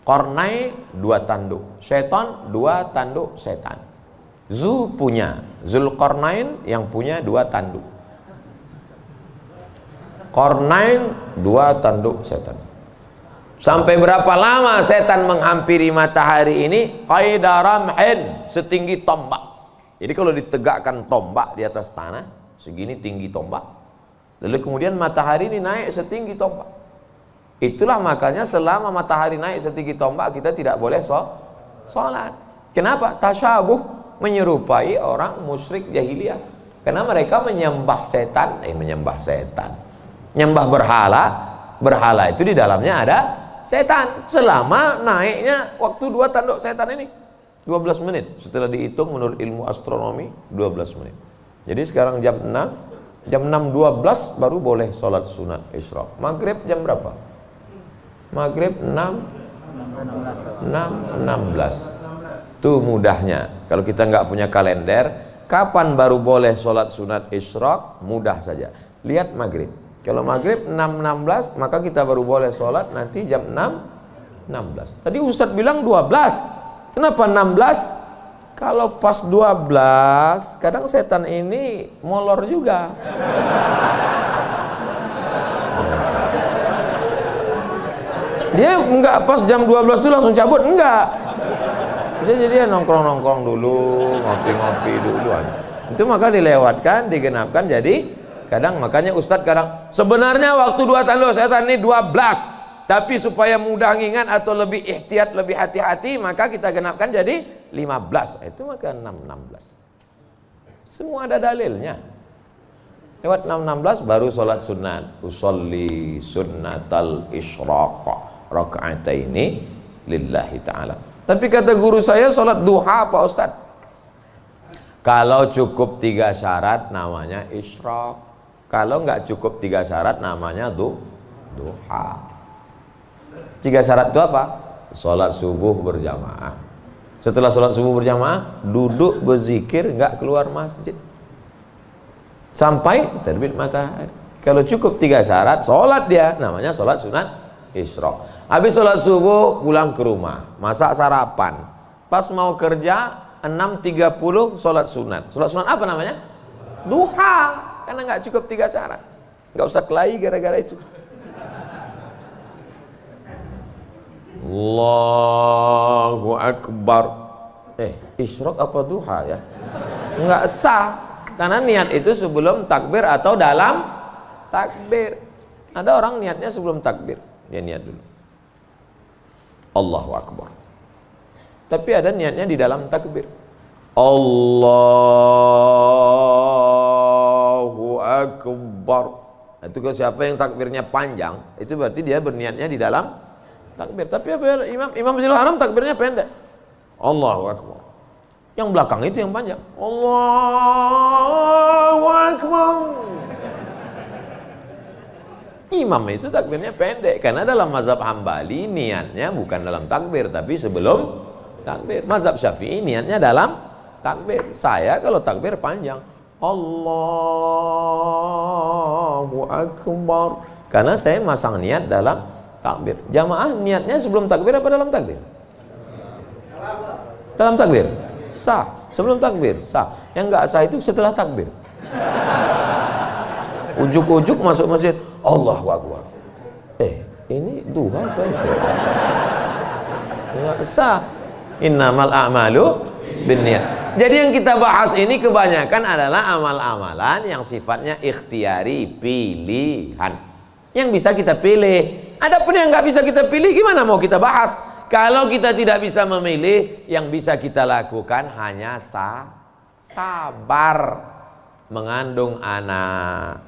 Qarnai, 2 tanduk. Syaitan, 2 tanduk setan. Zulqarnain yang punya 2 tanduk. Qarnain, 2 tanduk setan. Sampai berapa lama setan menghampiri matahari ini? Qaidaramhin, setinggi tombak. Jadi kalau ditegakkan tombak di atas tanah, segini tinggi tombak. Lalu kemudian matahari ini naik setinggi tombak. Itulah makanya selama matahari naik setinggi tombak, kita tidak boleh sholat. Kenapa? Tasyabuh, menyerupai orang musyrik jahiliyah. Karena mereka menyembah setan. Menyembah berhala. Berhala itu di dalamnya ada setan. Selama naiknya waktu 2 tanduk setan ini 12 menit. Setelah dihitung menurut ilmu astronomi 12 menit. Jadi sekarang jam 6.12 baru boleh sholat sunat isyraq. Maghrib jam berapa? Maghrib 6.16. Tuh mudahnya. Kalau kita nggak punya kalender, kapan baru boleh sholat sunat isyraq? Mudah saja. Lihat maghrib. Kalau maghrib 6.16, maka kita baru boleh sholat nanti jam 6.16. Tadi Ustadz bilang 12. Kenapa 16? Kalau pas 12, kadang setan ini molor juga. Dia enggak pas jam 12 itu langsung cabut, enggak. Bisa jadi dia nongkrong-nongkrong dulu, ngopi-ngopi dulu aja. Itu maka dilewatkan, digenapkan, jadi kadang makanya Ustadz kadang sebenarnya waktu 2 tanduk setan ini 12. Tapi supaya mudah ngingat atau lebih ihtiyat, lebih hati-hati, maka kita genapkan jadi 15. Itu maka 6.16. Semua ada dalilnya. Lewat 6.16 baru sholat sunat. Usolli sunnatal isyraq raka'ataini lillahi ta'ala. Tapi kata guru saya sholat duha Pak Ustadz. Kalau cukup 3 syarat namanya isyraq. Kalau nggak cukup 3 syarat namanya duha. 3 syarat itu apa? Sholat subuh berjamaah. Setelah sholat subuh berjamaah, duduk berzikir, nggak keluar masjid sampai terbit matahari. Kalau cukup 3 syarat, sholat dia, namanya sholat sunat isyraq. Habis sholat subuh, pulang ke rumah, masak sarapan. Pas mau kerja, 6.30 sholat sunat. Sholat sunat apa namanya? Duha. Karena nggak cukup 3 syarat. Nggak usah kelahi gara-gara itu. Allahu Akbar. Isyraq apa duha ya? Enggak sah. Karena niat itu sebelum takbir atau dalam takbir. Ada orang niatnya sebelum takbir. Dia niat dulu Allahu Akbar. Tapi ada niatnya di dalam takbir. Allahu Akbar. Itu kalau siapa yang takbirnya panjang, itu berarti dia berniatnya di dalam takbir. Tapi apa Imam Masjidil Haram takbirnya pendek. Allahu Akbar. Yang belakang itu yang panjang. Allahu Akbar. Imam itu takbirnya pendek karena dalam mazhab Hambali niatnya bukan dalam takbir tapi sebelum takbir. Mazhab Syafi'i niatnya dalam takbir. Saya kalau takbir panjang. Allahu Akbar. Karena saya masang niat dalam takbir. Jamaah niatnya sebelum takbir apa dalam takbir? Dalam takbir. Sah. Sebelum takbir sah. Yang enggak sah itu setelah takbir. Ujuk-ujuk masuk masjid, Allahu Akbar. Ini duha apa sih? Enggak sah. Innamal a'malu binniyat. Jadi yang kita bahas ini kebanyakan adalah amal-amalan yang sifatnya ikhtiari, pilihan. Yang bisa kita pilih. Adapun yang nggak bisa kita pilih, gimana mau kita bahas? Kalau kita tidak bisa memilih, yang bisa kita lakukan hanya sabar mengandung anak.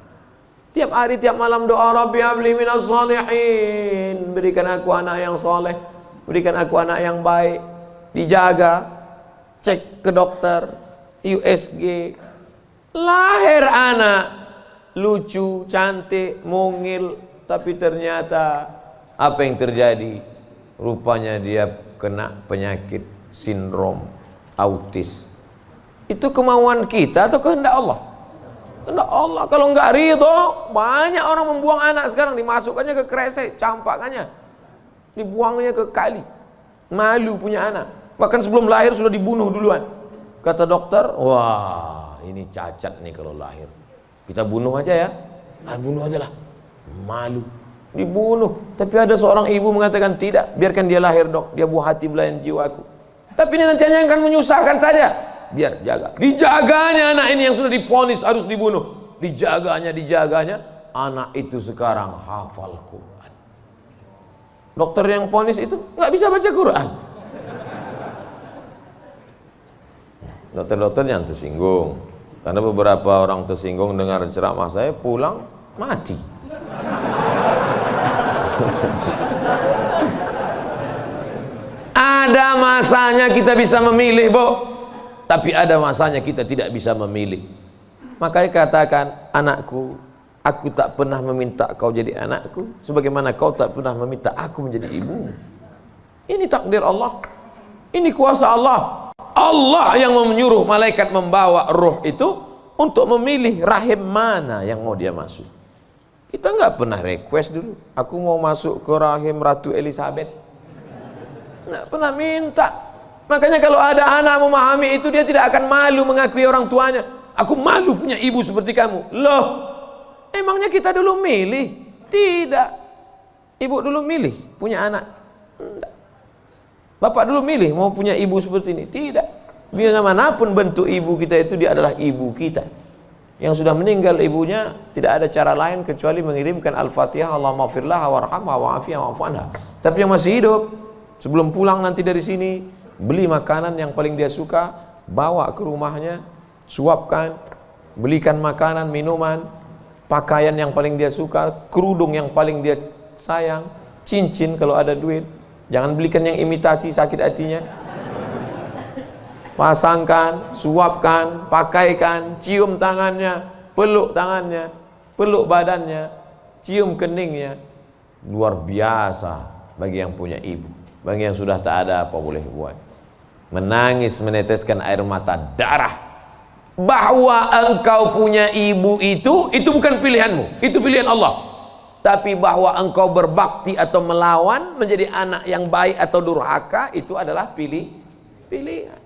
Tiap hari, tiap malam doa, Rabbi habli minas shalihin, berikan aku anak yang soleh, berikan aku anak yang baik. Dijaga, cek ke dokter, USG, lahir anak lucu, cantik, mungil, tapi ternyata apa yang terjadi? Rupanya dia kena penyakit sindrom autis. Itu kemauan kita atau kehendak Allah? Kehendak Allah. Kalau nggak ridho, banyak orang membuang anak sekarang, dimasukkannya ke kresek, campakannya, dibuangnya ke kali. Malu punya anak. Bahkan sebelum lahir sudah dibunuh duluan. Kata dokter, wah ini cacat nih kalau lahir. Kita bunuh aja ya. Bunuh aja lah. Malu. Dibunuh. Tapi ada seorang ibu mengatakan, tidak, biarkan dia lahir dok, dia buah hati belayan jiwaku. Tapi ini nanti hanya akan menyusahkan saja. Biar jaga. Dijaganya anak ini yang sudah divonis harus dibunuh. Dijaganya. Anak itu sekarang hafal Quran. Dokter yang vonis itu nggak bisa baca Quran. Dokter-dokter yang tersinggung. Karena beberapa orang tersinggung dengar ceramah saya, pulang mati. Ada masanya kita bisa memilih, Bu. Tapi ada masanya kita tidak bisa memilih. Makanya katakan, anakku, aku tak pernah meminta kau jadi anakku, sebagaimana kau tak pernah meminta aku menjadi ibumu. Ini takdir Allah. Ini kuasa Allah. Allah yang menyuruh malaikat membawa ruh itu untuk memilih rahim mana yang mau dia masuk. Kita nggak pernah request dulu, aku mau masuk ke rahim Ratu Elizabeth. Nggak pernah minta. Makanya kalau ada anak memahami itu, dia tidak akan malu mengakui orang tuanya. Aku malu punya ibu seperti kamu. Loh, emangnya kita dulu milih? Tidak. Ibu dulu milih punya anak? Tidak. Bapak dulu milih mau punya ibu seperti ini? Tidak. Biar manapun bentuk ibu kita itu, dia adalah ibu kita. Yang sudah meninggal ibunya, tidak ada cara lain kecuali mengirimkan Al-Fatihah, Allahumma firlah warhamha wa'afiyah wa'afu'anha. Tapi yang masih hidup, sebelum pulang nanti dari sini, beli makanan yang paling dia suka, bawa ke rumahnya, suapkan, belikan makanan, minuman, pakaian yang paling dia suka, kerudung yang paling dia sayang, cincin kalau ada duit. Jangan belikan yang imitasi, sakit hatinya. Pasangkan, suapkan, pakaikan, cium tangannya, peluk tangannya, peluk badannya, cium keningnya. Luar biasa bagi yang punya ibu. Bagi yang sudah tak ada, apa boleh buat? Menangis, meneteskan air mata darah. Bahwa engkau punya ibu itu bukan pilihanmu, itu pilihan Allah. Tapi bahwa engkau berbakti atau melawan, menjadi anak yang baik atau durhaka, itu adalah pilihan.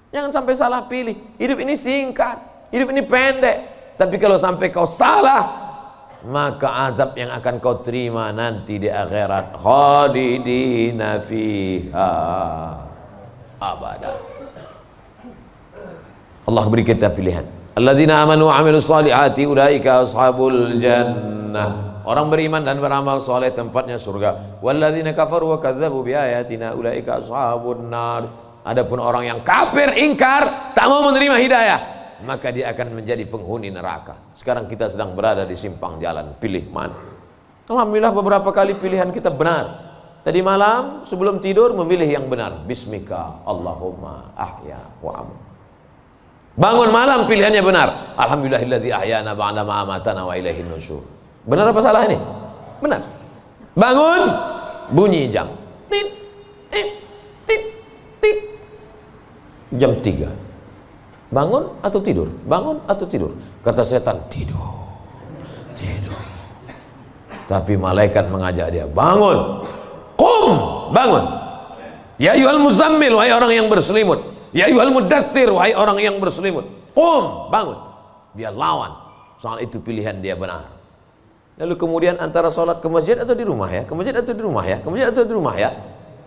Jangan sampai salah pilih. Hidup ini singkat, hidup ini pendek. Tapi kalau sampai kau salah, maka azab yang akan kau terima nanti di akhirat, khalidina fiha abada. Allah beri kita pilihan. Alladzina amanu wa amilus solihati ulaika ashabul jannah. Orang beriman dan beramal soleh tempatnya surga. Walladzina kafaru wa kadzdzabu biayatina ulaika ashabun nar. Adapun orang yang kafir, ingkar, tak mau menerima hidayah, maka dia akan menjadi penghuni neraka. Sekarang kita sedang berada di simpang jalan, pilih mana? Alhamdulillah beberapa kali pilihan kita benar. Tadi malam sebelum tidur memilih yang benar. Bismika Allahumma ahya wa amut. Bangun malam pilihannya benar. Alhamdulillahilladzi ahyana ba'da ma amatana wa ilaihin nusyur. Benar apa salah ini? Benar. Bangun, bunyi jam. Tit, tit, tit, tit. Jam 3. Bangun atau tidur? Bangun atau tidur? Kata setan, tidur. Tidur. Tapi malaikat mengajak dia, bangun. Qum, bangun. Ya ayyuhal muzammil, wahai orang yang berselimut. Ya ayyuhal mudaththir, wahai orang yang berselimut. Qum, bangun. Dia lawan. Soal itu pilihan dia benar. Lalu kemudian antara sholat ke masjid atau di rumah ya? Ke masjid atau di rumah ya? Ke masjid atau di rumah ya?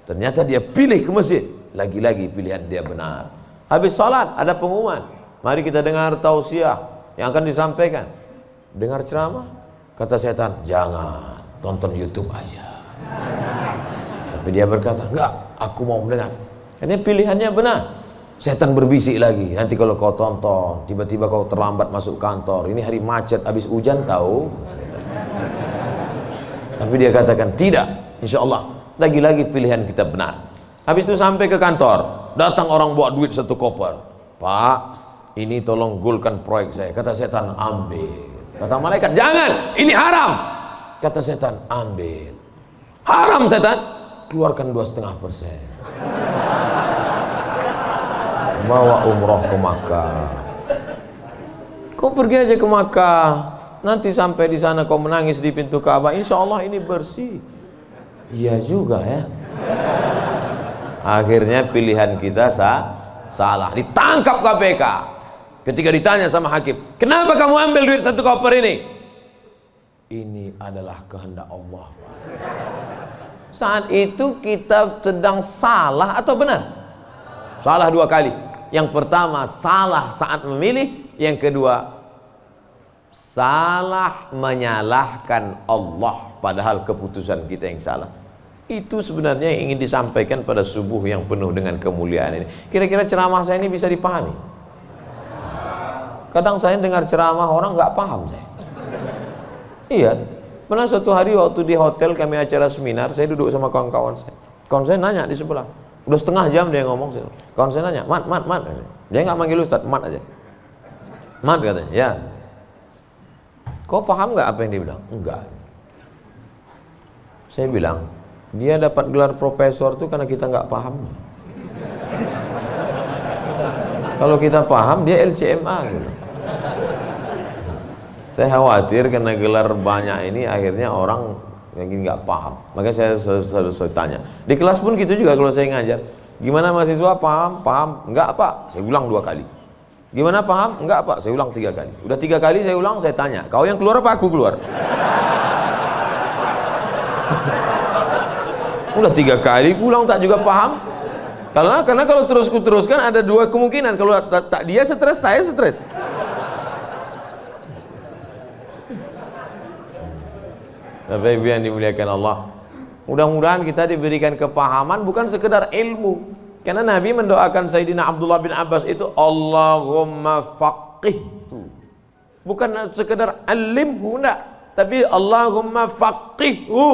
Ternyata dia pilih ke masjid. Lagi-lagi pilihan dia benar. Habis sholat ada pengumuman. Mari kita dengar tausiah yang akan disampaikan. Dengar ceramah. Kata setan, jangan, tonton YouTube aja. Tapi dia berkata, enggak, aku mau mendengar. Ini pilihannya benar. Setan berbisik lagi, nanti kalau kau tonton, tiba-tiba kau terlambat masuk kantor, ini hari macet, habis hujan tahu. Tapi dia katakan, tidak, insya Allah, lagi-lagi pilihan kita benar. Habis itu sampai ke kantor, datang orang bawa duit 1 koper. Pak, ini tolong golkan proyek saya. Kata setan, ambil. Kata malaikat, jangan, ini haram. Kata setan, ambil. Haram setan, keluarkan 2,5%. Bawa umroh ke Makkah. Kau pergi aja ke Makkah, nanti sampai di sana kau menangis di pintu Ka'bah, insya Allah ini bersih. Iya juga ya. Akhirnya pilihan kita salah, ditangkap KPK. Ketika ditanya sama hakim, kenapa kamu ambil duit 1 koper ini? Ini adalah kehendak Allah. Saat itu kita sedang salah atau benar? Salah 2 kali. Yang pertama salah saat memilih, yang kedua salah menyalahkan Allah padahal keputusan kita yang salah. Itu sebenarnya yang ingin disampaikan pada subuh yang penuh dengan kemuliaan ini. Kira-kira ceramah saya ini bisa dipahami? Kadang saya dengar ceramah orang nggak paham saya. Iya, pernah suatu hari waktu di hotel kami acara seminar, saya duduk sama kawan-kawan saya. Kawan saya nanya di sebelah, udah setengah jam dia ngomong. Kawan saya nanya, mat. Dia nggak manggil Ustaz, mat aja. Mat katanya, ya. Kau paham nggak apa yang dia bilang? Enggak. Saya bilang, dia dapat gelar profesor itu karena kita nggak paham. Kalau kita paham, dia LCMA gitu. Saya khawatir karena gelar banyak ini akhirnya orang yang nggak paham. Makanya saya selalu tanya. Di kelas pun gitu juga kalau saya ngajar. Gimana mahasiswa paham? Paham? Enggak Pak. Saya ulang 2 kali. Gimana paham? Enggak Pak. Saya ulang 3 kali. Udah 3 kali saya ulang, saya tanya. Kau yang keluar apa aku keluar? Udah 3 kali pulang tak juga paham. Karena kalau teruskan ada 2 kemungkinan. Kalau tak dia stres, saya stres. Bapak Ibu yang dimuliakan Allah, mudah-mudahan kita diberikan kepahaman bukan sekedar ilmu. Karena Nabi mendoakan Sayyidina Abdullah bin Abbas itu Allahumma faqihhu, bukan sekedar alimhu, enggak, tapi Allahumma faqihhu,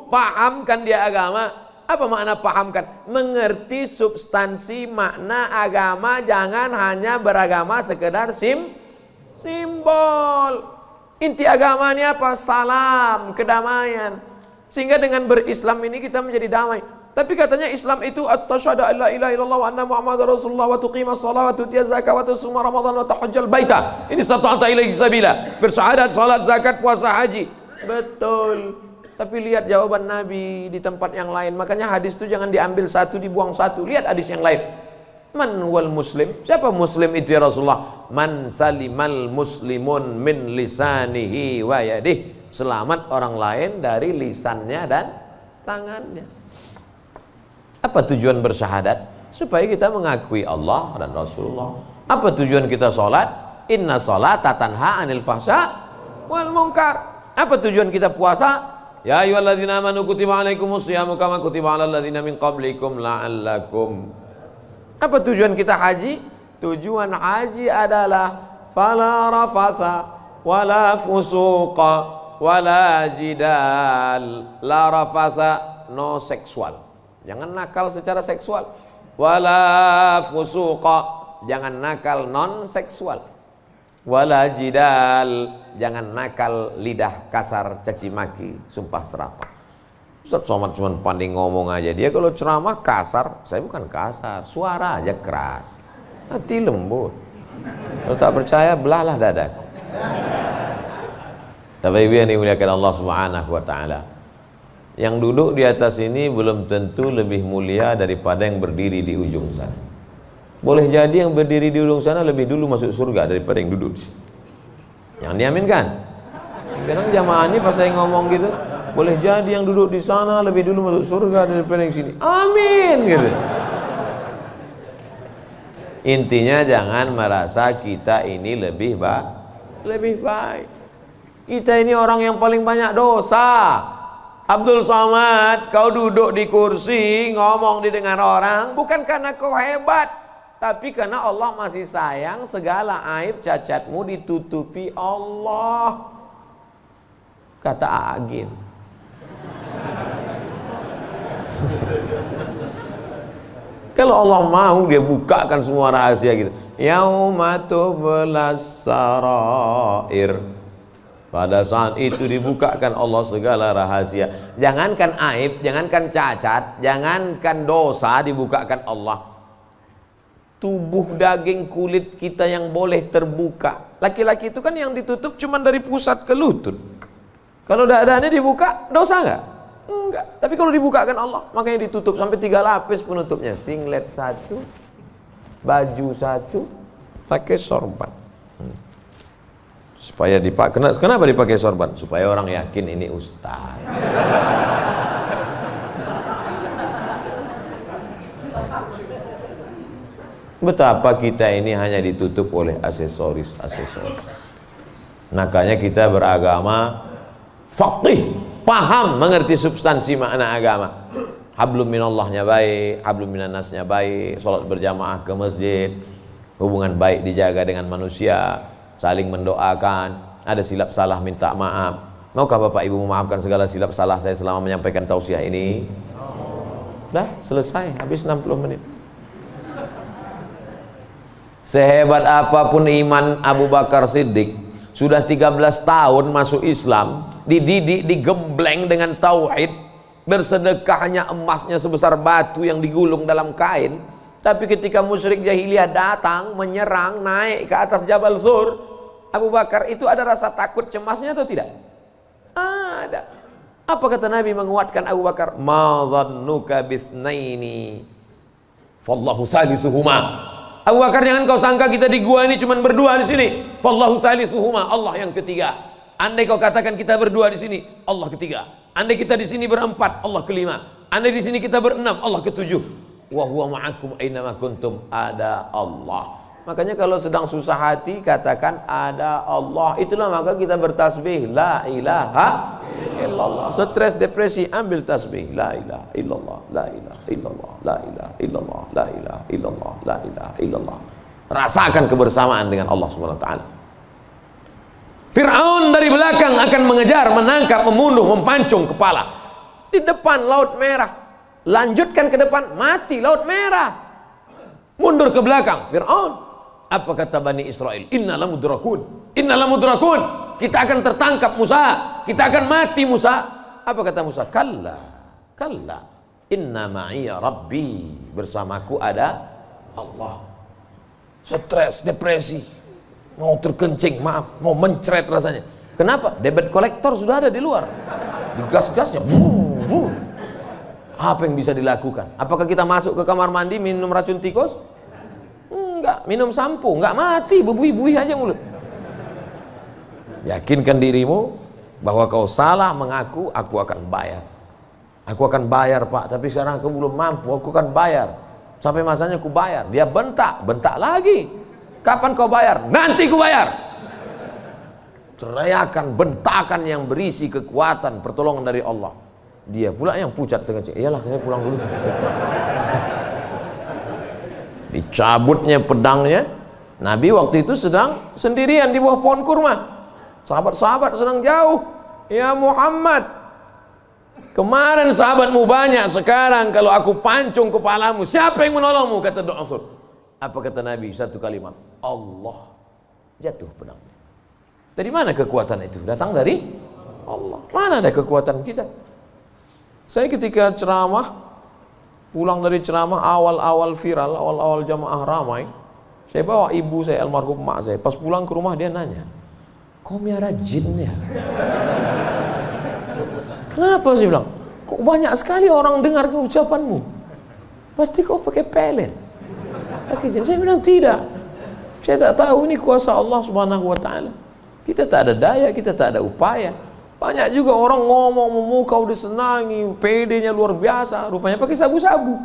pahamkan dia agama. Apa makna pahamkan? Mengerti substansi makna agama, jangan hanya beragama sekedar simbol. Inti agama ini apa? Salam, kedamaian. Sehingga dengan berislam ini kita menjadi damai. Tapi katanya Islam itu at-tasyhadu an la ilaha illallah wa anna muhammadar rasulullah wa tuqimas shalah wa tutiyaz zakah wa tasuma ramadan wa tahajjal baita. Ini stata'ata ilaihi sabila. Bersyahadat, salat, zakat, puasa, haji. Betul. Tapi lihat jawaban Nabi di tempat yang lain. Makanya hadis itu jangan diambil satu, dibuang satu. Lihat hadis yang lain. Man wal muslim? Siapa muslim itu ya Rasulullah? Man salimal muslimun min lisanihi wa yadih. Selamat orang lain dari lisannya dan tangannya. Apa tujuan bersyahadat? Supaya kita mengakui Allah dan Rasulullah. Apa tujuan kita sholat? Inna sholata tanha anil fahsya wal munkar. Apa tujuan kita puasa? Ya ayyuhalladzina amanu kutiba alaikumus syiyamu kama kutiba alal ladzina min qablikum la'allakum. Apa tujuan kita haji? Tujuan haji adalah fala rafasa wala fusuqa wala jidal. La rafasa, no seksual, jangan nakal secara seksual. Wala fusuqa, jangan nakal non seksual. Wala jidal, jangan nakal lidah kasar, caci maki, sumpah serapah. Ustaz Somad cuma pandai ngomong aja. Dia kalau ceramah kasar, saya bukan kasar, suara aja keras, hati lembut. Kalau tak percaya, belahlah dadaku. Tapi Ibu yang dimuliakan Allah Subhanahu wa Ta'ala, yang duduk di atas ini belum tentu lebih mulia daripada yang berdiri di ujung sana. Boleh jadi yang berdiri di ujung sana lebih dulu masuk surga daripada yang duduk di sini. Yang diaminkan. Kadang jamaah ini pas saya ngomong gitu, boleh jadi yang duduk di sana lebih dulu masuk surga daripada yang sini. Amin gitu. Intinya jangan merasa kita ini lebih baik. Kita ini orang yang paling banyak dosa. Abdul Somad, kau duduk di kursi, ngomong didengar orang, bukan karena kau hebat, tapi karena Allah masih sayang, segala aib cacatmu ditutupi Allah. Kata Agin. Kalau Allah mau, dia bukakan semua rahasia gitu. Yauma tublas sarair. Pada saat itu dibukakan Allah segala rahasia. Jangankan aib, jangankan cacat, jangankan dosa, dibukakan Allah. Tubuh, daging, kulit kita yang boleh terbuka. Laki-laki itu kan yang ditutup cuma dari pusat ke lutut. Kalau dadanya dibuka, dosa nggak? Enggak. Tapi kalau dibukakan Allah, makanya ditutup sampai 3 lapis penutupnya. Singlet 1, baju 1, pakai sorban. Supaya dipakai. Kenapa dipakai sorban? Supaya orang yakin ini ustaz. Betapa kita ini hanya ditutup oleh aksesoris. Makanya kita beragama faqih, paham, mengerti substansi makna agama. Hablum minallahnya baik, hablum minannasnya baik, sholat berjamaah ke masjid, hubungan baik dijaga dengan manusia, saling mendoakan, ada silap salah minta maaf. Maukah Bapak Ibu memaafkan segala silap salah saya selama menyampaikan tausiah ini? Dah selesai, habis 60 menit. Sehebat apapun iman Abu Bakar Siddiq, sudah 13 tahun masuk Islam, dididik, digembleng dengan tauhid, bersedekahnya emasnya sebesar batu yang digulung dalam kain. Tapi ketika musyrik jahiliyah datang menyerang, naik ke atas Jabal Sur, Abu Bakar itu ada rasa takut cemasnya atau tidak? Ada. Apa kata Nabi menguatkan Abu Bakar? Ma zannuka bisnaini fallahu salisuhuma. Abu Bakar, jangan kau sangka kita di gua ini cuma berdua di sini. Fallahu salisuhuma, Allah yang ketiga. Andai kau katakan kita berdua di sini, Allah ketiga. Andai kita di sini berempat, Allah kelima. Andai di sini kita berenam, Allah ketujuh. Wa huwa ma'akum aina ma kuntum, ada Allah. Makanya kalau sedang susah hati katakan ada Allah. Itulah maka kita bertasbih la ilaha illallah. Stres, depresi, ambil tasbih la ilaha illallah, la ilaha illallah, la ilaha illallah, la ilaha illallah, la ilaha illallah. Rasakan kebersamaan dengan Allah Subhanahu wa taala. Fir'aun dari belakang akan mengejar, menangkap, membunuh, mempancung kepala. Di depan Laut Merah. Lanjutkan ke depan, mati Laut Merah. Mundur ke belakang, Fir'aun. Apa kata Bani Israel? Inna lamudrakun, inna lamudrakun. Kita akan tertangkap Musa, kita akan mati Musa. Apa kata Musa? Kalla, kalla, inna ma'iya rabbi, bersamaku ada Allah. Stres, depresi, mau terkencing, maaf, mau mencret rasanya. Kenapa? Debit kolektor sudah ada di luar, digas-gasnya. Apa yang bisa dilakukan? Apakah kita masuk ke kamar mandi minum racun tikus? Enggak. Minum sampo? Enggak, mati, bebuih-buih aja mulut. Yakinkan dirimu bahwa kau salah, mengaku, aku akan bayar. Aku akan bayar Pak, tapi sekarang aku belum mampu, aku akan bayar. Sampai masanya aku bayar. Dia bentak, bentak lagi. Kapan kau bayar? Nanti ku bayar. Teriakan, bentakan yang berisi kekuatan, pertolongan dari Allah. Dia pula yang pucat dengan cik. Iyalah, saya pulang dulu. Dicabutnya pedangnya. Nabi waktu itu sedang sendirian di bawah pohon kurma. Sahabat-sahabat sedang jauh. Ya Muhammad, kemarin sahabatmu banyak, sekarang kalau aku pancung kepalamu, siapa yang menolongmu? Kata Du'asur. Apa kata Nabi? Satu kalimat, Allah. Jatuh pedangnya. Dari mana kekuatan itu? Datang dari Allah. Mana ada kekuatan kita? Saya ketika ceramah, pulang dari ceramah awal-awal viral, awal-awal jamaah ramai, saya bawa ibu saya, almarhum mak saya. Pas pulang ke rumah dia nanya, kau miara jin ya? Kenapa sih bilang? Kok banyak sekali orang dengar ucapanmu? Berarti kau pakai pelet? Pakai jin? Saya bilang tidak. Saya tak tahu ini kuasa Allah Subhanahu wa taala. Kita tak ada daya, kita tak ada upaya. Banyak juga orang ngomong memukau disenangi, PD-nya luar biasa, rupanya pakai sabu-sabu.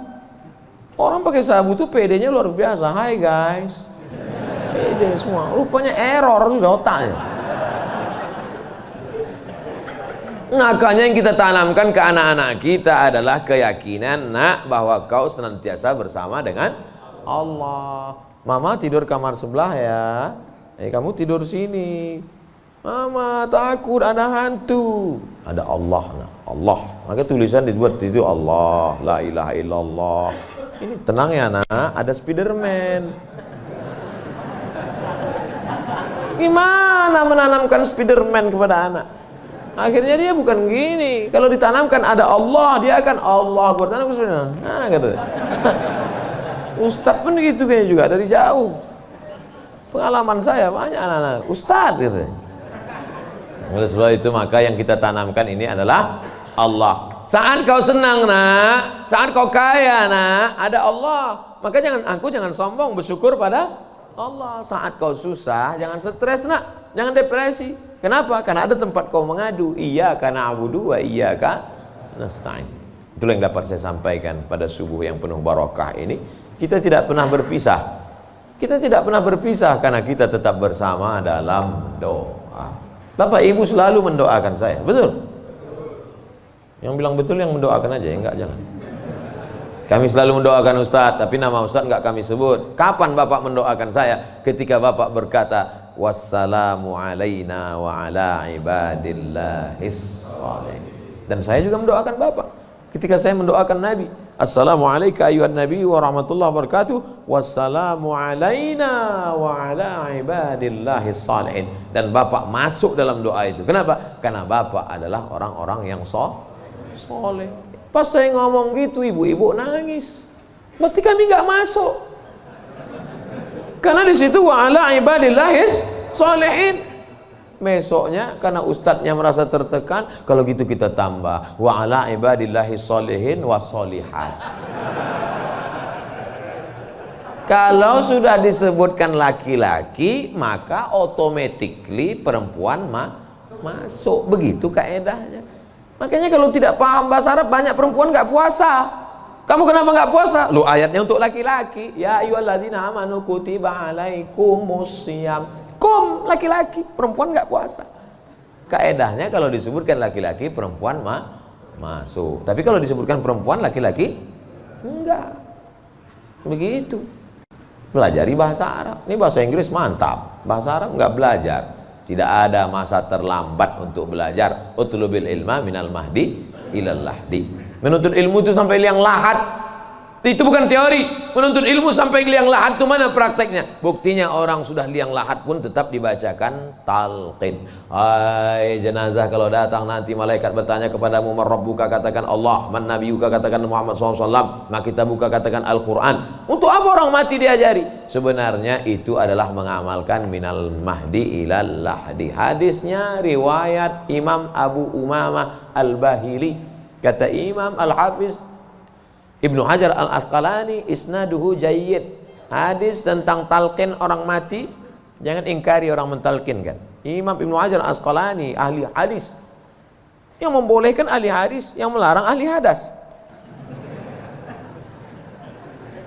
Orang pakai sabu tuh PD-nya luar biasa. Hai guys, PD semua, rupanya error sudah otaknya. Makanya yang kita tanamkan ke anak-anak kita adalah keyakinan, nak, bahwa kau senantiasa bersama dengan Allah. Mama tidur kamar sebelah ya, kamu tidur sini. Mama takut ada hantu. Ada Allah, nah. Allah. Maka tulisan dibuat itu Allah, la ilaha illallah. Ini tenang ya nak, ada Spiderman. Gimana menanamkan Spiderman kepada anak? Akhirnya dia bukan gini. Kalau ditanamkan ada Allah, dia akan Allah. Gua tanam ke Spiderman. Nah, gitu. Ustadz pun gitu kayaknya juga dari jauh. Pengalaman saya banyak anak-anak Ustadz gitu. Oleh sebab itu maka yang kita tanamkan ini adalah Allah. Saat kau senang nak, saat kau kaya nak, ada Allah. Maka jangan sombong, bersyukur pada Allah. Saat kau susah, jangan stres nak, jangan depresi. Kenapa? Karena ada tempat kau mengadu. Iyyaka na'budu wa iyyaka nasta'in. Itulah yang dapat saya sampaikan pada subuh yang penuh barakah ini. Kita tidak pernah berpisah. Kita tidak pernah berpisah karena kita tetap bersama dalam doa. Bapak Ibu selalu mendoakan saya, betul? Yang bilang betul yang mendoakan aja, enggak jangan. Kami selalu mendoakan Ustadz, tapi nama Ustadz enggak kami sebut. Kapan Bapak mendoakan saya? Ketika Bapak berkata, wassalamu alaina wa ala ibadillahis shalihin. Dan saya juga mendoakan Bapak. Ketika saya mendoakan Nabi, assalamualaikum ayuhan nabi wa rahmatullahi wabarakatuh, wassalamu alaina wa ala ibadillahis shalihin. Dan Bapak masuk dalam doa itu. Kenapa? Karena Bapak adalah orang-orang yang soleh. Pas saya ngomong gitu, ibu-ibu nangis. Berarti kami nggak masuk. Karena di situ wa ala ibadillahis shalihin. Besoknya karena ustadznya merasa tertekan, kalau gitu kita tambah wa ala ibadillahis shalihin wa sholihat. Kalau sudah disebutkan laki-laki, maka automatically perempuan masuk. Begitu kaedahnya. Makanya kalau tidak paham bahasa Arab, banyak perempuan nggak puasa. Kamu kenapa nggak puasa? Lu ayatnya untuk laki-laki. Ya ayyuhalladzina amanu kutiba alaikumus syiyam. Kum laki-laki, perempuan nggak puasa. Kaedahnya kalau disebutkan laki-laki, perempuan masuk. Tapi kalau disebutkan perempuan, laki-laki enggak. Begitu. Pelajari bahasa Arab. Ini bahasa Inggris mantap. Bahasa Arab nggak belajar. Tidak ada masa terlambat untuk belajar. Utlubil ilma minal mahdi ilal lahdi. Menuntut ilmu itu sampai liang lahat. Itu bukan teori. Menuntut ilmu sampai liang lahat itu mana prakteknya? Buktinya orang sudah liang lahat pun tetap dibacakan talqin. Hai jenazah, kalau datang nanti malaikat bertanya kepadamu, man rabbuka, katakan Allah, man nabiyuka, katakan Muhammad SAW, maka kita buka katakan Al-Quran. Untuk apa orang mati diajari? Sebenarnya itu adalah mengamalkan minal mahdi ilal lahdi. Hadisnya riwayat Imam Abu Umamah Al-Bahili. Kata Imam Al-Hafiz Ibnu Hajar Al-Asqalani, isnaduhu jayyid. Hadis tentang talqin orang mati, jangan ingkari orang mentalkinkan. Imam Ibnu Hajar Al-Asqalani, ahli hadis, yang membolehkan ahli hadis, yang melarang ahli hadas.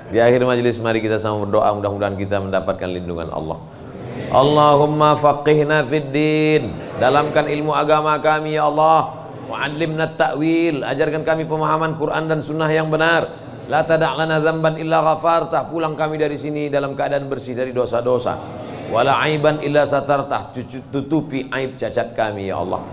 Di akhir majelis mari kita sama berdoa, mudah-mudahan kita mendapatkan lindungan Allah. Allahumma faqihna fid din, dalamkan ilmu agama kami ya Allah. Wa'allimna ta'wil, ajarkan kami pemahaman Quran dan sunnah yang benar. La tada' lana dzamban illa ghafartah, pulang kami dari sini dalam keadaan bersih dari dosa-dosa. Wala aiban illa satartah, tutupi aib cacat kami ya Allah.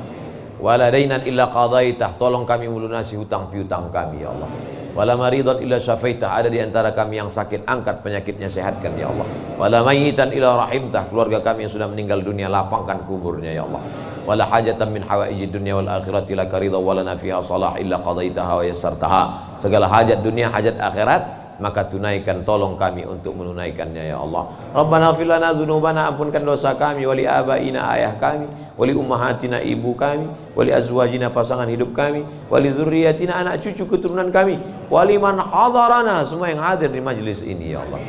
Wala dainan illa qadaitah, tolong kami melunasi hutang piutang kami ya Allah. Wala maridan illa syafaitah, ada di antara kami yang sakit, angkat penyakitnya, sehatkan ya Allah. Wala mayyitan illa rahimtah, keluarga kami yang sudah meninggal dunia, lapangkan kuburnya ya Allah. Wala hajatan min hawaijid dunya wal akhirati laka ridha wa lana fiha salah illa qadaitaha wa yassartaha. Segala hajat dunia, hajat akhirat, maka tunaikan, tolong kami untuk menunaikannya ya Allah. Rabbana ighfir lana dzunubana, ampunkan dosa kami, wali abaina, ayah kami, wali ummahatina, ibu kami, wali azwajina, pasangan hidup kami, wali dzurriyyatina, anak cucu keturunan kami, wali man hadarana, semua yang hadir di majlis ini ya Allah.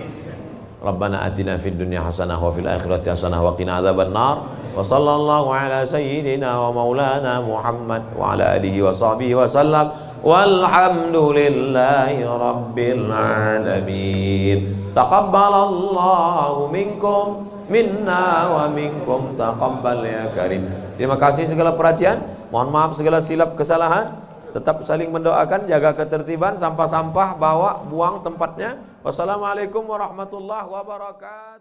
Rabbana atina fid dunya hasanah wa fil akhirati hasanah wa qina adzabannar. Wa sallallahu ala sayyidina wa maulana Muhammad wa ala alihi wa sahbihi wa sallam. Walhamdulillahi rabbil alamin. Taqabbalallahu minkum minna wa minkum taqabbal ya karim. Terima kasih segala perhatian. Mohon maaf segala silap kesalahan. Tetap saling mendoakan, jaga ketertiban, sampah-sampah bawa, buang tempatnya. Wassalamualaikum warahmatullahi wabarakatuh.